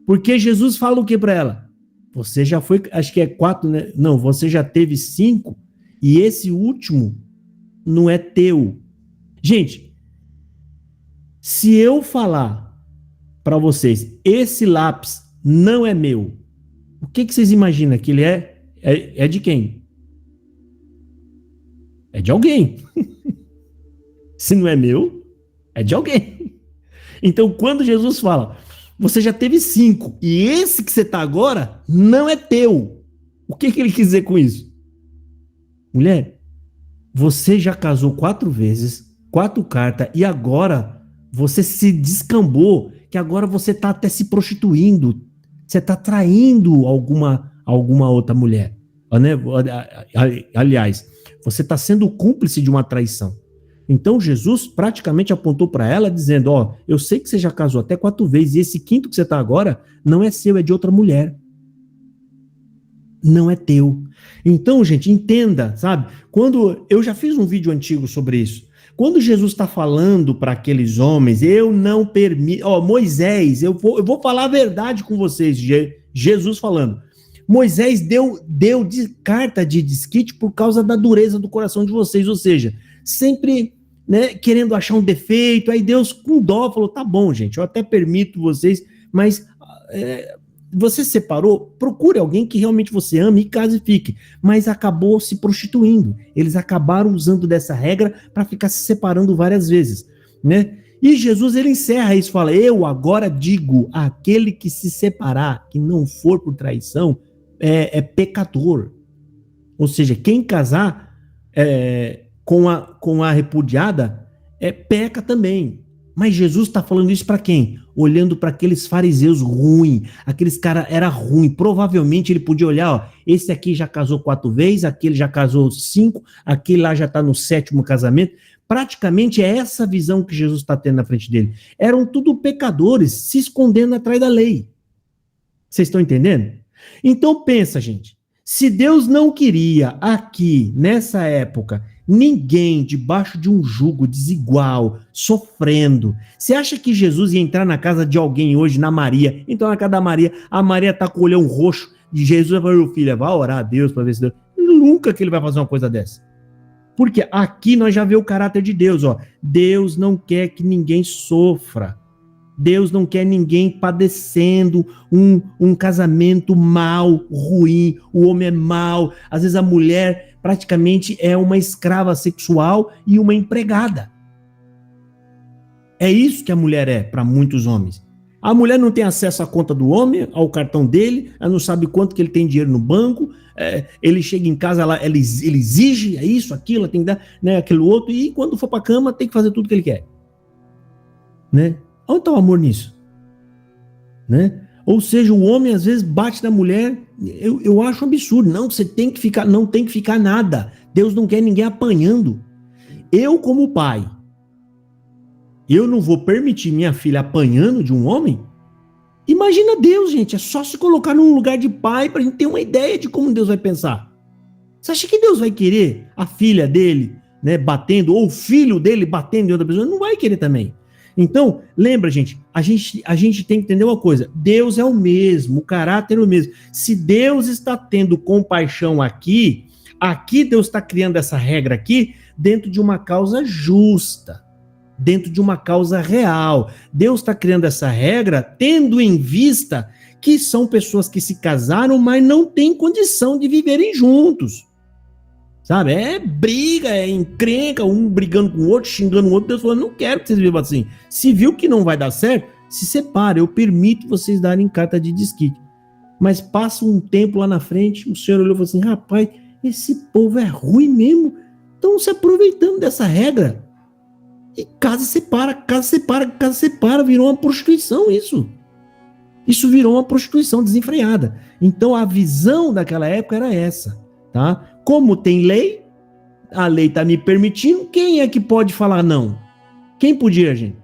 Porque Jesus fala o que para ela? Você já foi, acho que é 4, né? Não, você já teve 5, e esse último não é teu. Gente, se eu falar para vocês, esse lápis não é meu, o que vocês imaginam que ele é de quem? É de alguém. Se não é meu, é de alguém. Então, quando Jesus fala, você já teve 5. E esse que você está agora não é teu. O que ele quis dizer com isso? Mulher, você já casou 4 vezes, 4 cartas, e agora você se descambou, que agora você está até se prostituindo. Você está traindo alguma outra mulher. Né? Aliás, você está sendo cúmplice de uma traição. Então Jesus praticamente apontou para ela dizendo, ó, eu sei que você já casou até 4 vezes, e esse 5º que você está agora não é seu, é de outra mulher. Não é teu. Então, gente, entenda, sabe? Quando eu já fiz um vídeo antigo sobre isso, quando Jesus está falando para aqueles homens, eu não permito, ó, Moisés, eu vou falar a verdade com vocês, Jesus falando, Moisés deu carta de desquite por causa da dureza do coração de vocês, ou seja, sempre, né, querendo achar um defeito, aí Deus com dó falou, tá bom, gente, eu até permito vocês, mas você se separou, procure alguém que realmente você ama e case e fique, mas acabou se prostituindo, eles acabaram usando dessa regra para ficar se separando várias vezes, né? E Jesus, ele encerra isso, fala, eu agora digo, aquele que se separar, que não for por traição, é pecador. Ou seja, quem casar com a repudiada peca também. Mas Jesus está falando isso para quem? Olhando para aqueles fariseus ruins, aqueles caras era ruim. Provavelmente ele podia olhar, ó, esse aqui já casou 4 vezes, aquele já casou 5, aquele lá já está no 7º casamento. Praticamente é essa visão que Jesus está tendo na frente dele. Eram tudo pecadores se escondendo atrás da lei. Vocês estão entendendo? Então pensa, gente, se Deus não queria aqui, nessa época, ninguém debaixo de um jugo desigual, sofrendo, você acha que Jesus ia entrar na casa de alguém hoje, na Maria, então na casa da Maria, a Maria tá com o olhão roxo, de Jesus vai falar, filha, vai orar a Deus para ver se Deus... Nunca que ele vai fazer uma coisa dessa. Porque aqui nós já vemos o caráter de Deus, ó. Deus não quer que ninguém sofra. Deus não quer ninguém padecendo um casamento mal, ruim, o homem é mau, às vezes a mulher praticamente é uma escrava sexual e uma empregada. É isso que a mulher é para muitos homens. A mulher não tem acesso à conta do homem, ao cartão dele, ela não sabe quanto que ele tem dinheiro no banco, ele chega em casa, ele exige, é isso, aquilo, ela tem que dar, né, aquilo outro, e quando for para a cama tem que fazer tudo que ele quer. Né? Onde está o amor nisso? Né? Ou seja, o homem às vezes bate na mulher, eu acho um absurdo. Não, você tem que ficar, não tem que ficar nada. Deus não quer ninguém apanhando. Eu, como pai, eu não vou permitir minha filha apanhando de um homem? Imagina Deus, gente, é só se colocar num lugar de pai pra gente ter uma ideia de como Deus vai pensar. Você acha que Deus vai querer a filha dele, né, batendo, ou o filho dele batendo em outra pessoa? Não vai querer também. Então, lembra, gente, a gente tem que entender uma coisa, Deus é o mesmo, o caráter é o mesmo. Se Deus está tendo compaixão aqui Deus está criando essa regra aqui dentro de uma causa justa, dentro de uma causa real. Deus está criando essa regra tendo em vista que são pessoas que se casaram, mas não têm condição de viverem juntos. Sabe? É briga, é encrenca, um brigando com o outro, xingando o outro. Deus falou, não quero que vocês vivam assim. Se viu que não vai dar certo, se separa. Eu permito vocês darem carta de desquite. Mas passa um tempo lá na frente, o Senhor olhou e falou assim, rapaz, esse povo é ruim mesmo. Estão se aproveitando dessa regra. E casa separa, virou uma prostituição isso. Isso virou uma prostituição desenfreada. Então a visão daquela época era essa, tá? Como tem lei, a lei está me permitindo, quem é que pode falar não? Quem podia, gente?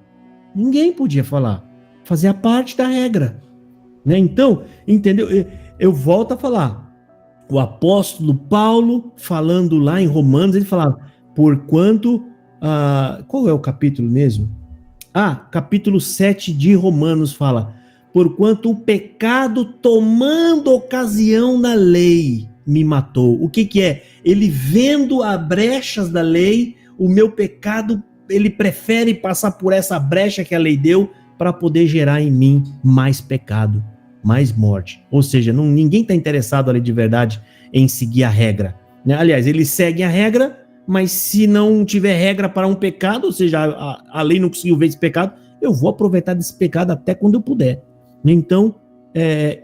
Ninguém podia falar. Fazia parte da regra. Né? Então, entendeu? Eu volto a falar. O apóstolo Paulo, falando lá em Romanos, ele falava, porquanto... qual é o capítulo mesmo? Capítulo 7 de Romanos fala, porquanto o pecado tomando ocasião da lei me matou. O que é? Ele vendo as brechas da lei, o meu pecado, ele prefere passar por essa brecha que a lei deu para poder gerar em mim mais pecado, mais morte. Ou seja, ninguém está interessado ali de verdade em seguir a regra. Né? Aliás, eles seguem a regra, mas se não tiver regra para um pecado, ou seja, a lei não conseguiu ver esse pecado, eu vou aproveitar desse pecado até quando eu puder. Então,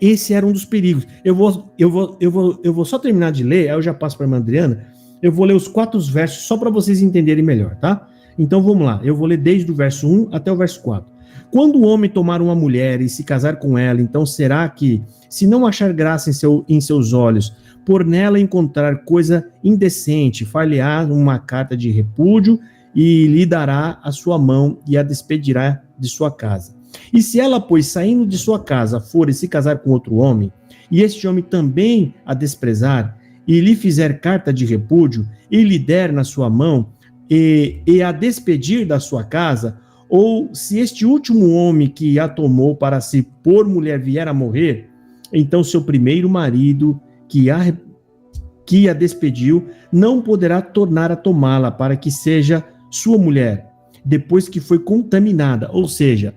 esse era um dos perigos. Eu vou só terminar de ler, aí eu já passo para a irmã Adriana. Eu vou ler os 4 versos só para vocês entenderem melhor, tá? Então vamos lá, eu vou ler desde o verso 1 até o verso 4. Quando o homem tomar uma mulher e se casar com ela, então será que, se não achar graça em seus olhos, por nela encontrar coisa indecente, far-lhe-á uma carta de repúdio e lhe dará a sua mão e a despedirá de sua casa. E se ela, pois, saindo de sua casa, for e se casar com outro homem, e este homem também a desprezar, e lhe fizer carta de repúdio, e lhe der na sua mão, e a despedir da sua casa, ou se este último homem que a tomou para si por mulher vier a morrer, então seu primeiro marido que a despediu não poderá tornar a tomá-la para que seja sua mulher, depois que foi contaminada. Ou seja,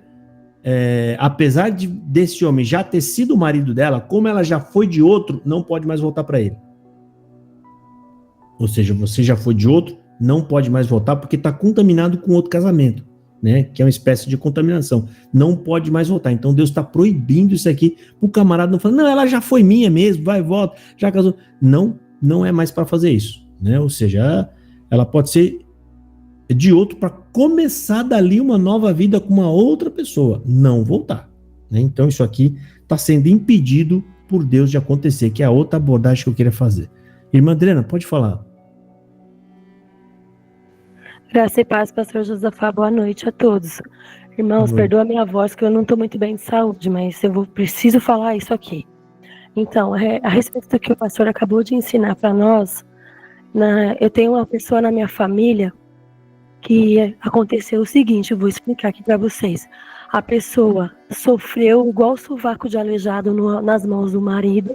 apesar desse homem já ter sido o marido dela, como ela já foi de outro, não pode mais voltar para ele. Ou seja, você já foi de outro, não pode mais voltar porque está contaminado com outro casamento, né? Que é uma espécie de contaminação. Não pode mais voltar. Então Deus está proibindo isso aqui. O camarada não fala, não, ela já foi minha mesmo, vai e volta, já casou. Não é mais para fazer isso, né? Ou seja, ela pode ser de outro para começar dali uma nova vida com uma outra pessoa, não voltar, né? Então isso aqui está sendo impedido por Deus de acontecer, que é a outra abordagem que eu queria fazer. Irmã Adriana, pode falar. Graça e paz, pastor Josafá, boa noite a todos. Irmãos, perdoa a minha voz, que eu não estou muito bem de saúde, mas preciso falar isso aqui. Então, a respeito do que o pastor acabou de ensinar para nós, eu tenho uma pessoa na minha família que aconteceu o seguinte, eu vou explicar aqui para vocês. A pessoa sofreu igual sovaco de aleijado nas mãos do marido.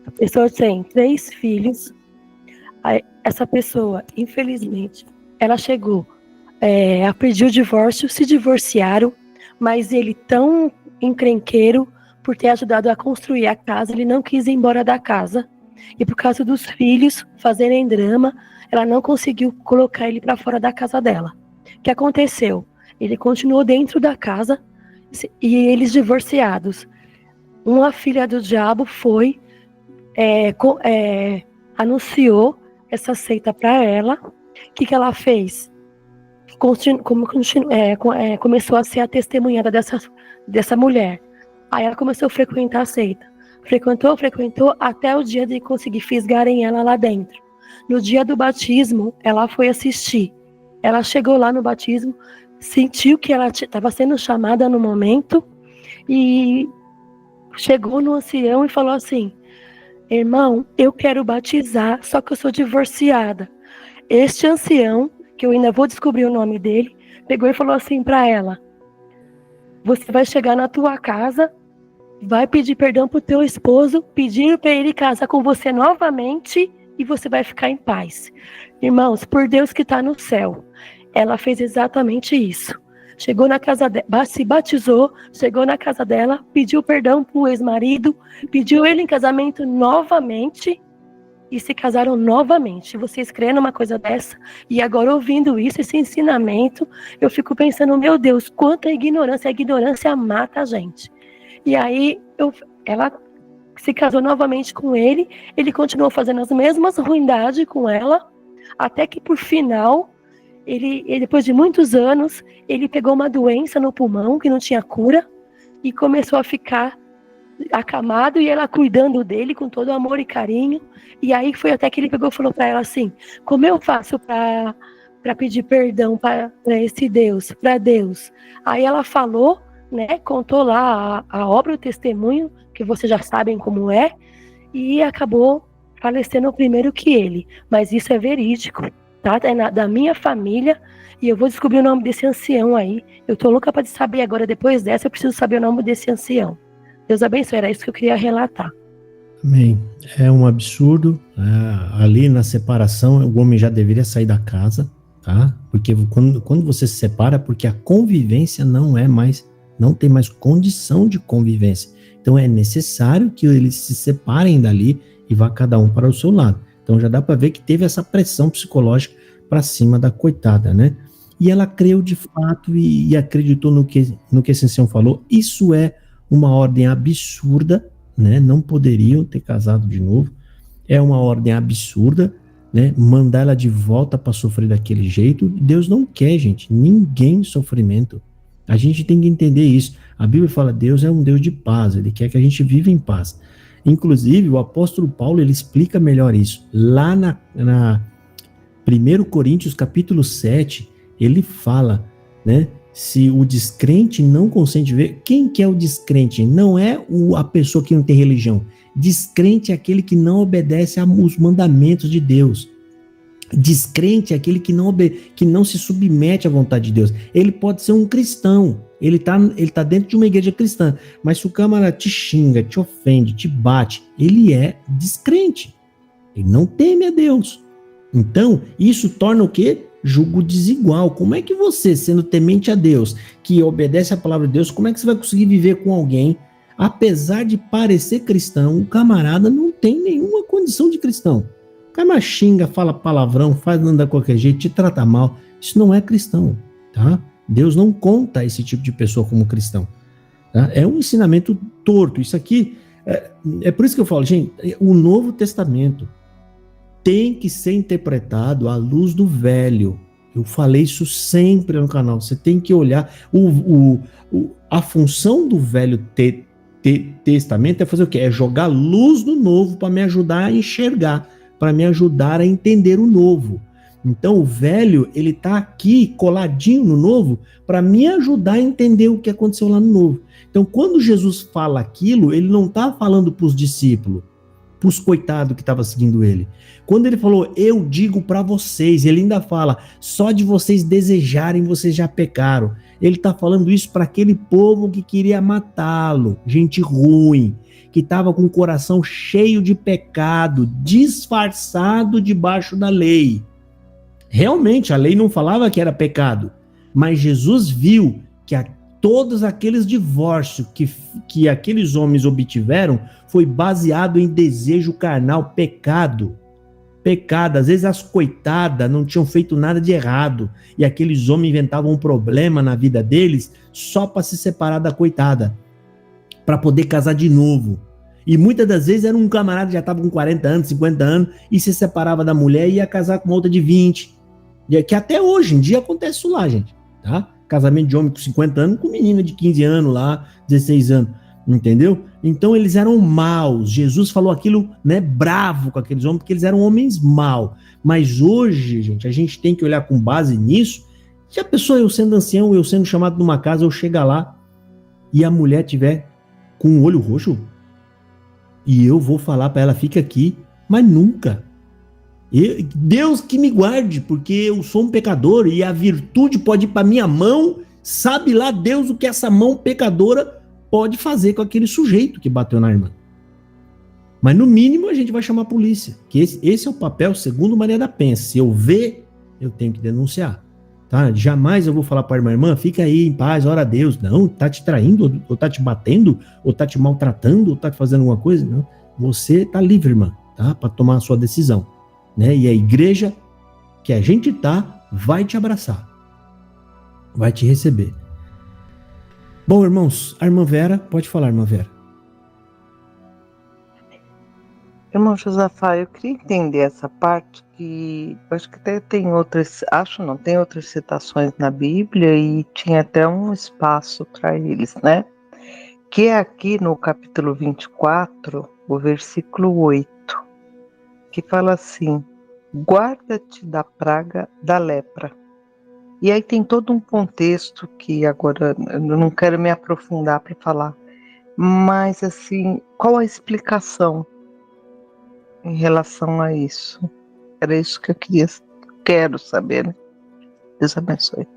A pessoa tem 3 filhos. Essa pessoa, infelizmente, ela chegou a pedir o divórcio, se divorciaram, mas ele, tão encrenqueiro por ter ajudado a construir a casa, ele não quis ir embora da casa. E por causa dos filhos fazerem drama, ela não conseguiu colocar ele para fora da casa dela. O que aconteceu? Ele continuou dentro da casa e eles divorciados. Uma filha do diabo foi, anunciou essa seita para ela. O que ela fez? Começou a ser a testemunhada dessa mulher. Aí ela começou a frequentar a seita. Frequentou até o dia de conseguir fisgarem ela lá dentro. No dia do batismo, ela foi assistir. Ela chegou lá no batismo, sentiu que ela estava sendo chamada no momento e chegou no ancião e falou assim: irmão, eu quero batizar, só que eu sou divorciada. Este ancião, que eu ainda vou descobrir o nome dele, pegou e falou assim para ela: você vai chegar na tua casa, vai pedir perdão pro teu esposo, pedir para ele casar com você novamente e você vai ficar em paz. Irmãos, por Deus que está no céu, ela fez exatamente isso. Chegou na casa dela, se batizou, chegou na casa dela, pediu perdão pro ex-marido, pediu ele em casamento novamente e se casaram novamente. Vocês creem numa coisa dessa? E agora, ouvindo isso, esse ensinamento, eu fico pensando, meu Deus, quanta ignorância. A ignorância mata a gente. E aí, ela se casou novamente com ele, ele continuou fazendo as mesmas ruindades com ela, até que, por final, ele, depois de muitos anos, ele pegou uma doença no pulmão, que não tinha cura, e começou a ficar acamado, e ela cuidando dele com todo amor e carinho. E aí foi até que ele pegou e falou para ela assim: como eu faço para pedir perdão para esse Deus, para Deus? Aí ela falou, né, contou lá a obra, o testemunho, que vocês já sabem como é, e acabou falecendo primeiro que ele. Mas isso é verídico, tá? É da minha família, e eu vou descobrir o nome desse ancião aí. Eu tô louca para saber agora, depois dessa, eu preciso saber o nome desse ancião. Deus abençoe, era isso que eu queria relatar. Amém. É um absurdo. Ali na separação, o homem já deveria sair da casa, tá? Porque quando você se separa, porque a convivência não tem mais condição de convivência. Então é necessário que eles se separem dali e vá cada um para o seu lado. Então já dá para ver que teve essa pressão psicológica para cima da coitada, né? E ela creu de fato e acreditou no que esse ancião falou. Isso é uma ordem absurda, né? Não poderiam ter casado de novo. É uma ordem absurda, né? Mandar ela de volta para sofrer daquele jeito. Deus não quer, gente, ninguém em sofrimento. A gente tem que entender isso. A Bíblia fala, Deus é um Deus de paz, Ele quer que a gente viva em paz. Inclusive, o apóstolo Paulo, ele explica melhor isso. Lá na 1 Coríntios, capítulo 7, ele fala, né? Se o descrente não consente ver, quem que é o descrente? Não é a pessoa que não tem religião. Descrente é aquele que não obedece aos mandamentos de Deus. Descrente é aquele que não se submete à vontade de Deus. Ele pode ser um cristão, ele tá dentro de uma igreja cristã, mas se o camarada te xinga, te ofende, te bate, ele é descrente. Ele não teme a Deus. Então, isso torna o quê? Julgo desigual. Como é que você, sendo temente a Deus, que obedece à palavra de Deus, como é que você vai conseguir viver com alguém, apesar de parecer cristão, o camarada não tem nenhuma condição de cristão? O cara xinga, fala palavrão, faz andar de qualquer jeito, te trata mal. Isso não é cristão, tá? Deus não conta esse tipo de pessoa como cristão. Tá? É um ensinamento torto. Isso aqui, é por isso que eu falo, gente, o Novo Testamento tem que ser interpretado à luz do Velho. Eu falei isso sempre no canal. Você tem que olhar. A função do Velho Testamento é fazer o quê? É jogar luz no Novo para me ajudar a enxergar, para me ajudar a entender o Novo. Então o Velho, ele tá aqui coladinho no Novo para me ajudar a entender o que aconteceu lá no Novo. Então quando Jesus fala aquilo, ele não tá falando para os discípulos, para os coitados que estavam seguindo ele. Quando ele falou, eu digo para vocês, ele ainda fala, só de vocês desejarem, vocês já pecaram. Ele está falando isso para aquele povo que queria matá-lo, gente ruim, que estava com o coração cheio de pecado, disfarçado debaixo da lei. Realmente, a lei não falava que era pecado, mas Jesus viu que todos aqueles divórcios que aqueles homens obtiveram foi baseado em desejo carnal, pecado. Às vezes as coitadas não tinham feito nada de errado e aqueles homens inventavam um problema na vida deles só para se separar da coitada, para poder casar de novo. E muitas das vezes era um camarada que já estava com 40 anos, 50 anos e se separava da mulher e ia casar com uma outra de 20. Que até hoje em dia acontece isso lá, gente, tá? Casamento de homem com 50 anos com menina de 15 anos lá, 16 anos, entendeu? Então eles eram maus. Jesus falou aquilo, né, bravo com aqueles homens, porque eles eram homens maus. Mas hoje, gente, a gente tem que olhar com base nisso. Se a pessoa, eu sendo ancião, eu sendo chamado numa casa, eu chegar lá e a mulher tiver com o olho roxo, e eu vou falar para ela, fica aqui, mas nunca. Deus que me guarde, porque eu sou um pecador e a virtude pode ir para minha mão, sabe lá Deus o que essa mão pecadora pode fazer com aquele sujeito que bateu na irmã. Mas no mínimo a gente vai chamar a polícia, que esse é o papel segundo Maria da Penha. Se eu ver, eu tenho que denunciar, tá? Jamais eu vou falar para a irmã, fica aí em paz, ora a Deus. Não, tá te traindo, ou tá te batendo, ou tá te maltratando, ou tá te fazendo alguma coisa. Não, você tá livre, irmã, tá? Para tomar a sua decisão, né? E a igreja que a gente tá vai te abraçar, vai te receber. Bom, irmãos, a irmã Vera, pode falar, irmã Vera. Irmão Josafá, eu queria entender essa parte que eu acho que até tem outras, tem outras citações na Bíblia e tinha até um espaço para eles, né? Que é aqui no capítulo 24, o versículo 8, que fala assim, guarda-te da praga da lepra. E aí tem todo um contexto que agora eu não quero me aprofundar para falar, mas assim, qual a explicação em relação a isso? Era isso que eu quero saber, né? Deus abençoe.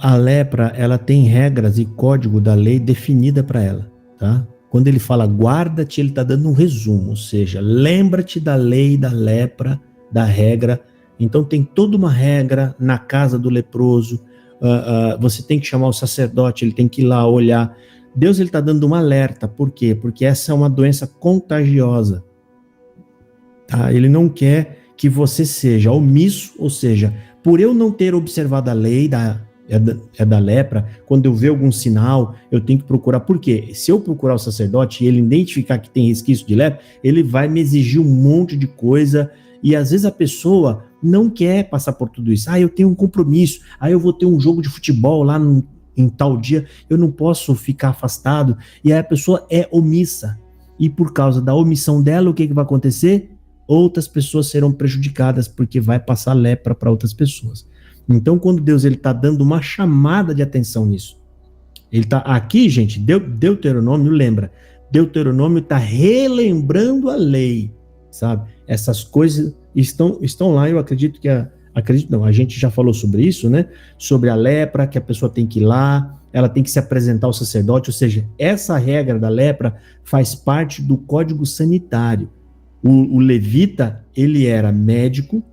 A lepra, ela tem regras e código da lei definida para ela, tá? Quando ele fala guarda-te, ele está dando um resumo, ou seja, lembra-te da lei da lepra, da regra. Então tem toda uma regra na casa do leproso, você tem que chamar o sacerdote, ele tem que ir lá olhar. Deus está dando um alerta, por quê? Porque essa é uma doença contagiosa. Tá? Ele não quer que você seja omisso, ou seja, por eu não ter observado a lei é da lepra, quando eu ver algum sinal, eu tenho que procurar. Por quê? Se eu procurar o sacerdote e ele identificar que tem resquício de lepra, ele vai me exigir um monte de coisa, e às vezes a pessoa não quer passar por tudo isso. Eu tenho um compromisso, eu vou ter um jogo de futebol lá em tal dia, eu não posso ficar afastado, e aí a pessoa é omissa, e por causa da omissão dela, o que vai acontecer? Outras pessoas serão prejudicadas, porque vai passar lepra para outras pessoas. Então, quando Deus está dando uma chamada de atenção nisso, ele está aqui, gente, Deuteronômio, lembra, Deuteronômio está relembrando a lei, sabe? Essas coisas estão lá, eu acredito que a gente já falou sobre isso, né? Sobre a lepra, que a pessoa tem que ir lá, ela tem que se apresentar ao sacerdote, ou seja, essa regra da lepra faz parte do código sanitário. O levita, ele era médico,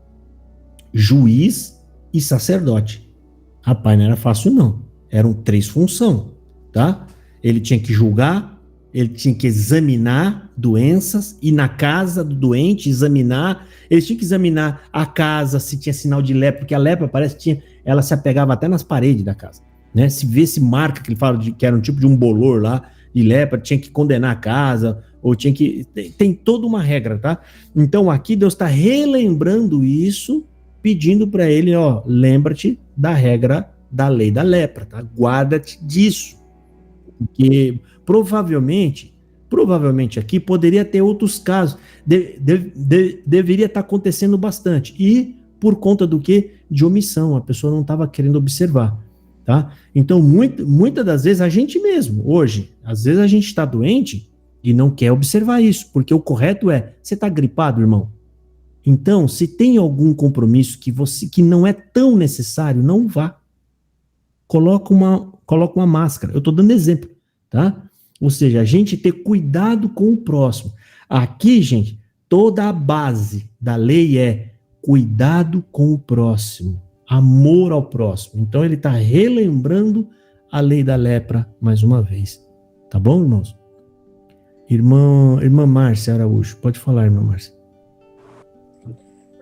juiz e sacerdote. Rapaz, não era fácil não. Eram 3 funções, tá? Ele tinha que julgar, ele tinha que examinar doenças, ir na casa do doente, examinar. Ele tinha que examinar a casa, se tinha sinal de lepra, porque a lepra parece que ela se apegava até nas paredes da casa, né? Se vê marca, que ele fala que era um tipo de um bolor lá, de lepra, tinha que condenar a casa, ou tinha que... Tem toda uma regra, tá? Então aqui Deus está relembrando isso, pedindo para ele, lembra-te da regra da lei da lepra, tá? Guarda-te disso. Porque provavelmente aqui poderia ter outros casos, deveria estar acontecendo bastante, e por conta do quê? De omissão, a pessoa não estava querendo observar, tá? Então, muitas das vezes, a gente mesmo, hoje, às vezes a gente está doente e não quer observar isso, porque o correto é, você está gripado, irmão? Então, se tem algum compromisso que não é tão necessário, não vá. Coloca uma máscara. Eu estou dando exemplo, tá? Ou seja, a gente ter cuidado com o próximo. Aqui, gente, toda a base da lei é cuidado com o próximo, amor ao próximo. Então, ele está relembrando a lei da lepra mais uma vez. Tá bom, irmãos? Irmã Márcia Araújo, pode falar, irmã Márcia.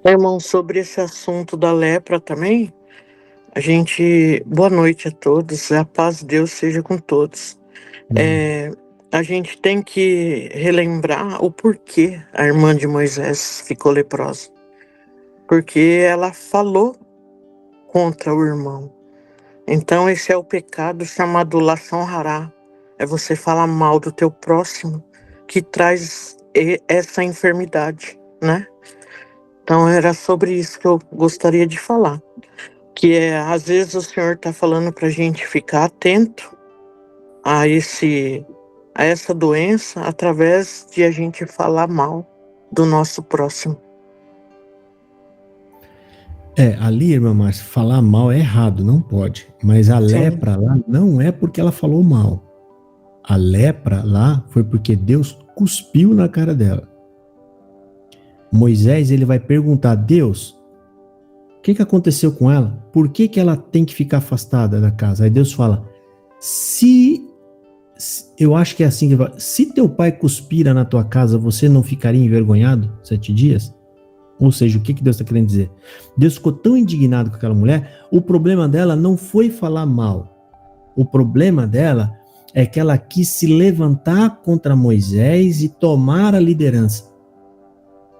Irmão, sobre esse assunto da lepra também, boa noite a todos, a paz de Deus seja com todos. A gente tem que relembrar o porquê a irmã de Moisés ficou leprosa. Porque ela falou contra o irmão. Então esse é o pecado chamado Lashon Hará. É você falar mal do teu próximo, que traz essa enfermidade, né? Então era sobre isso que eu gostaria de falar. Que às vezes o Senhor está falando para a gente ficar atento a essa doença através de a gente falar mal do nosso próximo. Ali, irmã Márcia, falar mal é errado, não pode. Mas a lepra lá não é porque ela falou mal. A lepra lá foi porque Deus cuspiu na cara dela. Moisés, ele vai perguntar, Deus, o que aconteceu com ela? Por que ela tem que ficar afastada da casa? Aí Deus fala, eu acho que é assim, se teu pai cuspira na tua casa, você não ficaria envergonhado 7 dias? Ou seja, o que Deus está querendo dizer? Deus ficou tão indignado com aquela mulher, o problema dela não foi falar mal. O problema dela é que ela quis se levantar contra Moisés e tomar a liderança.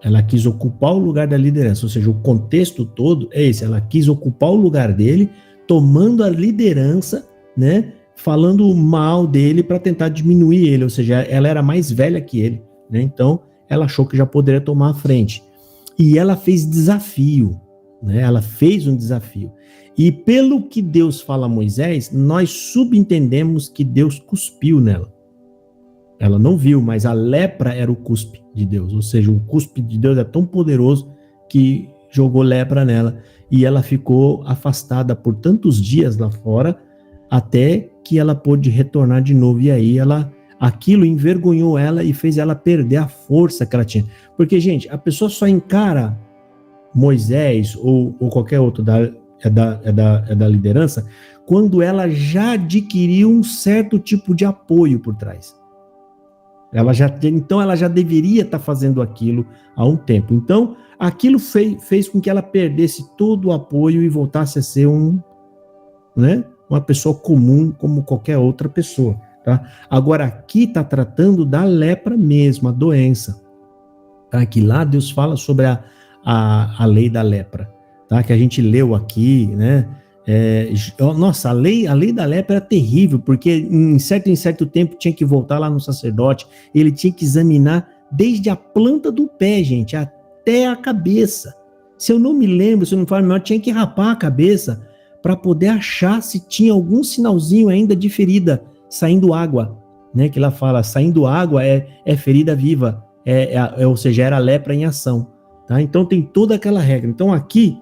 Ela quis ocupar o lugar da liderança, ou seja, o contexto todo é esse, ela quis ocupar o lugar dele, tomando a liderança, né, falando mal dele para tentar diminuir ele, ou seja, ela era mais velha que ele, né, então ela achou que já poderia tomar a frente. E ela fez desafio, né, ela fez um desafio. E pelo que Deus fala a Moisés, nós subentendemos que Deus cuspiu nela. Ela não viu, mas a lepra era o cuspe de Deus. Ou seja, o cuspe de Deus é tão poderoso que jogou lepra nela. E ela ficou afastada por tantos dias lá fora, até que ela pôde retornar de novo. E aí aquilo envergonhou ela e fez ela perder a força que ela tinha. Porque, gente, a pessoa só encara Moisés ou qualquer outro da liderança quando ela já adquiriu um certo tipo de apoio por trás. Então ela já deveria estar fazendo aquilo há um tempo. Então aquilo fez com que ela perdesse todo o apoio e voltasse a ser né? Uma pessoa comum como qualquer outra pessoa, tá? Agora aqui está tratando da lepra mesmo, a doença, tá? Que lá Deus fala sobre a lei da lepra, tá? Que a gente leu aqui, né? Nossa, a lei da lepra era terrível, porque em certo tempo tinha que voltar lá no sacerdote, ele tinha que examinar desde a planta do pé, gente, até a cabeça. Se eu não me lembro, se eu não falo melhor, tinha que rapar a cabeça para poder achar se tinha algum sinalzinho ainda de ferida saindo água, né? Que ela fala, saindo água é ferida viva, ou seja, era lepra em ação, tá? Então tem toda aquela regra. Então aqui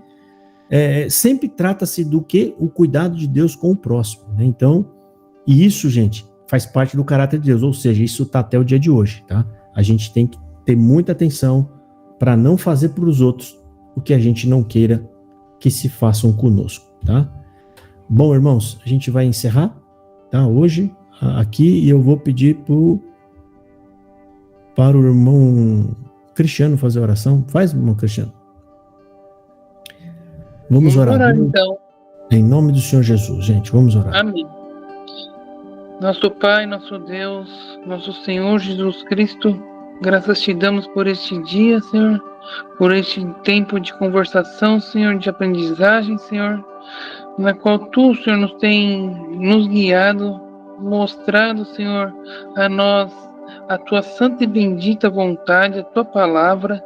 sempre trata-se do que? O cuidado de Deus com o próximo, né? Então, e isso, gente, faz parte do caráter de Deus, ou seja, isso está até o dia de hoje, tá? A gente tem que ter muita atenção para não fazer para os outros o que a gente não queira que se façam conosco, tá? Bom, irmãos, a gente vai encerrar, tá? Hoje, aqui, e eu vou pedir para o irmão Cristiano fazer a oração. Faz, irmão Cristiano. Vamos orar então. Em nome do Senhor Jesus, gente, vamos orar. Amém. Nosso Pai, nosso Deus, nosso Senhor Jesus Cristo, graças te damos por este dia, Senhor, por este tempo de conversação, Senhor, de aprendizagem, Senhor, na qual tu, Senhor, nos tem nos guiado, mostrado, Senhor, a nós a tua santa e bendita vontade, a tua palavra,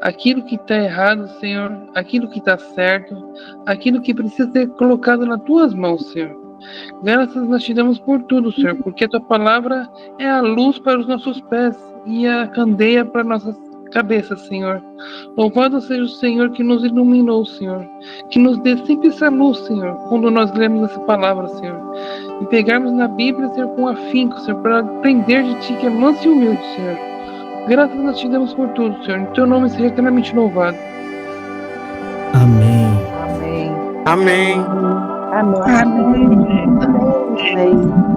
aquilo que está errado, Senhor, aquilo que está certo, aquilo que precisa ser colocado nas tuas mãos, Senhor. Graças nós te damos por tudo, Senhor, porque a tua palavra é a luz para os nossos pés e a candeia para nossas cabeças, Senhor. Louvado seja o Senhor que nos iluminou, Senhor, que nos dê sempre essa luz, Senhor, quando nós lemos essa palavra, Senhor, e pegarmos na Bíblia, Senhor, com afinco, Senhor, para aprender de ti, que é manso e humilde, Senhor. Graças nós te damos por tudo, Senhor, em teu nome seja eternamente louvado. Amém. Amém. Amém. Amém. Amém.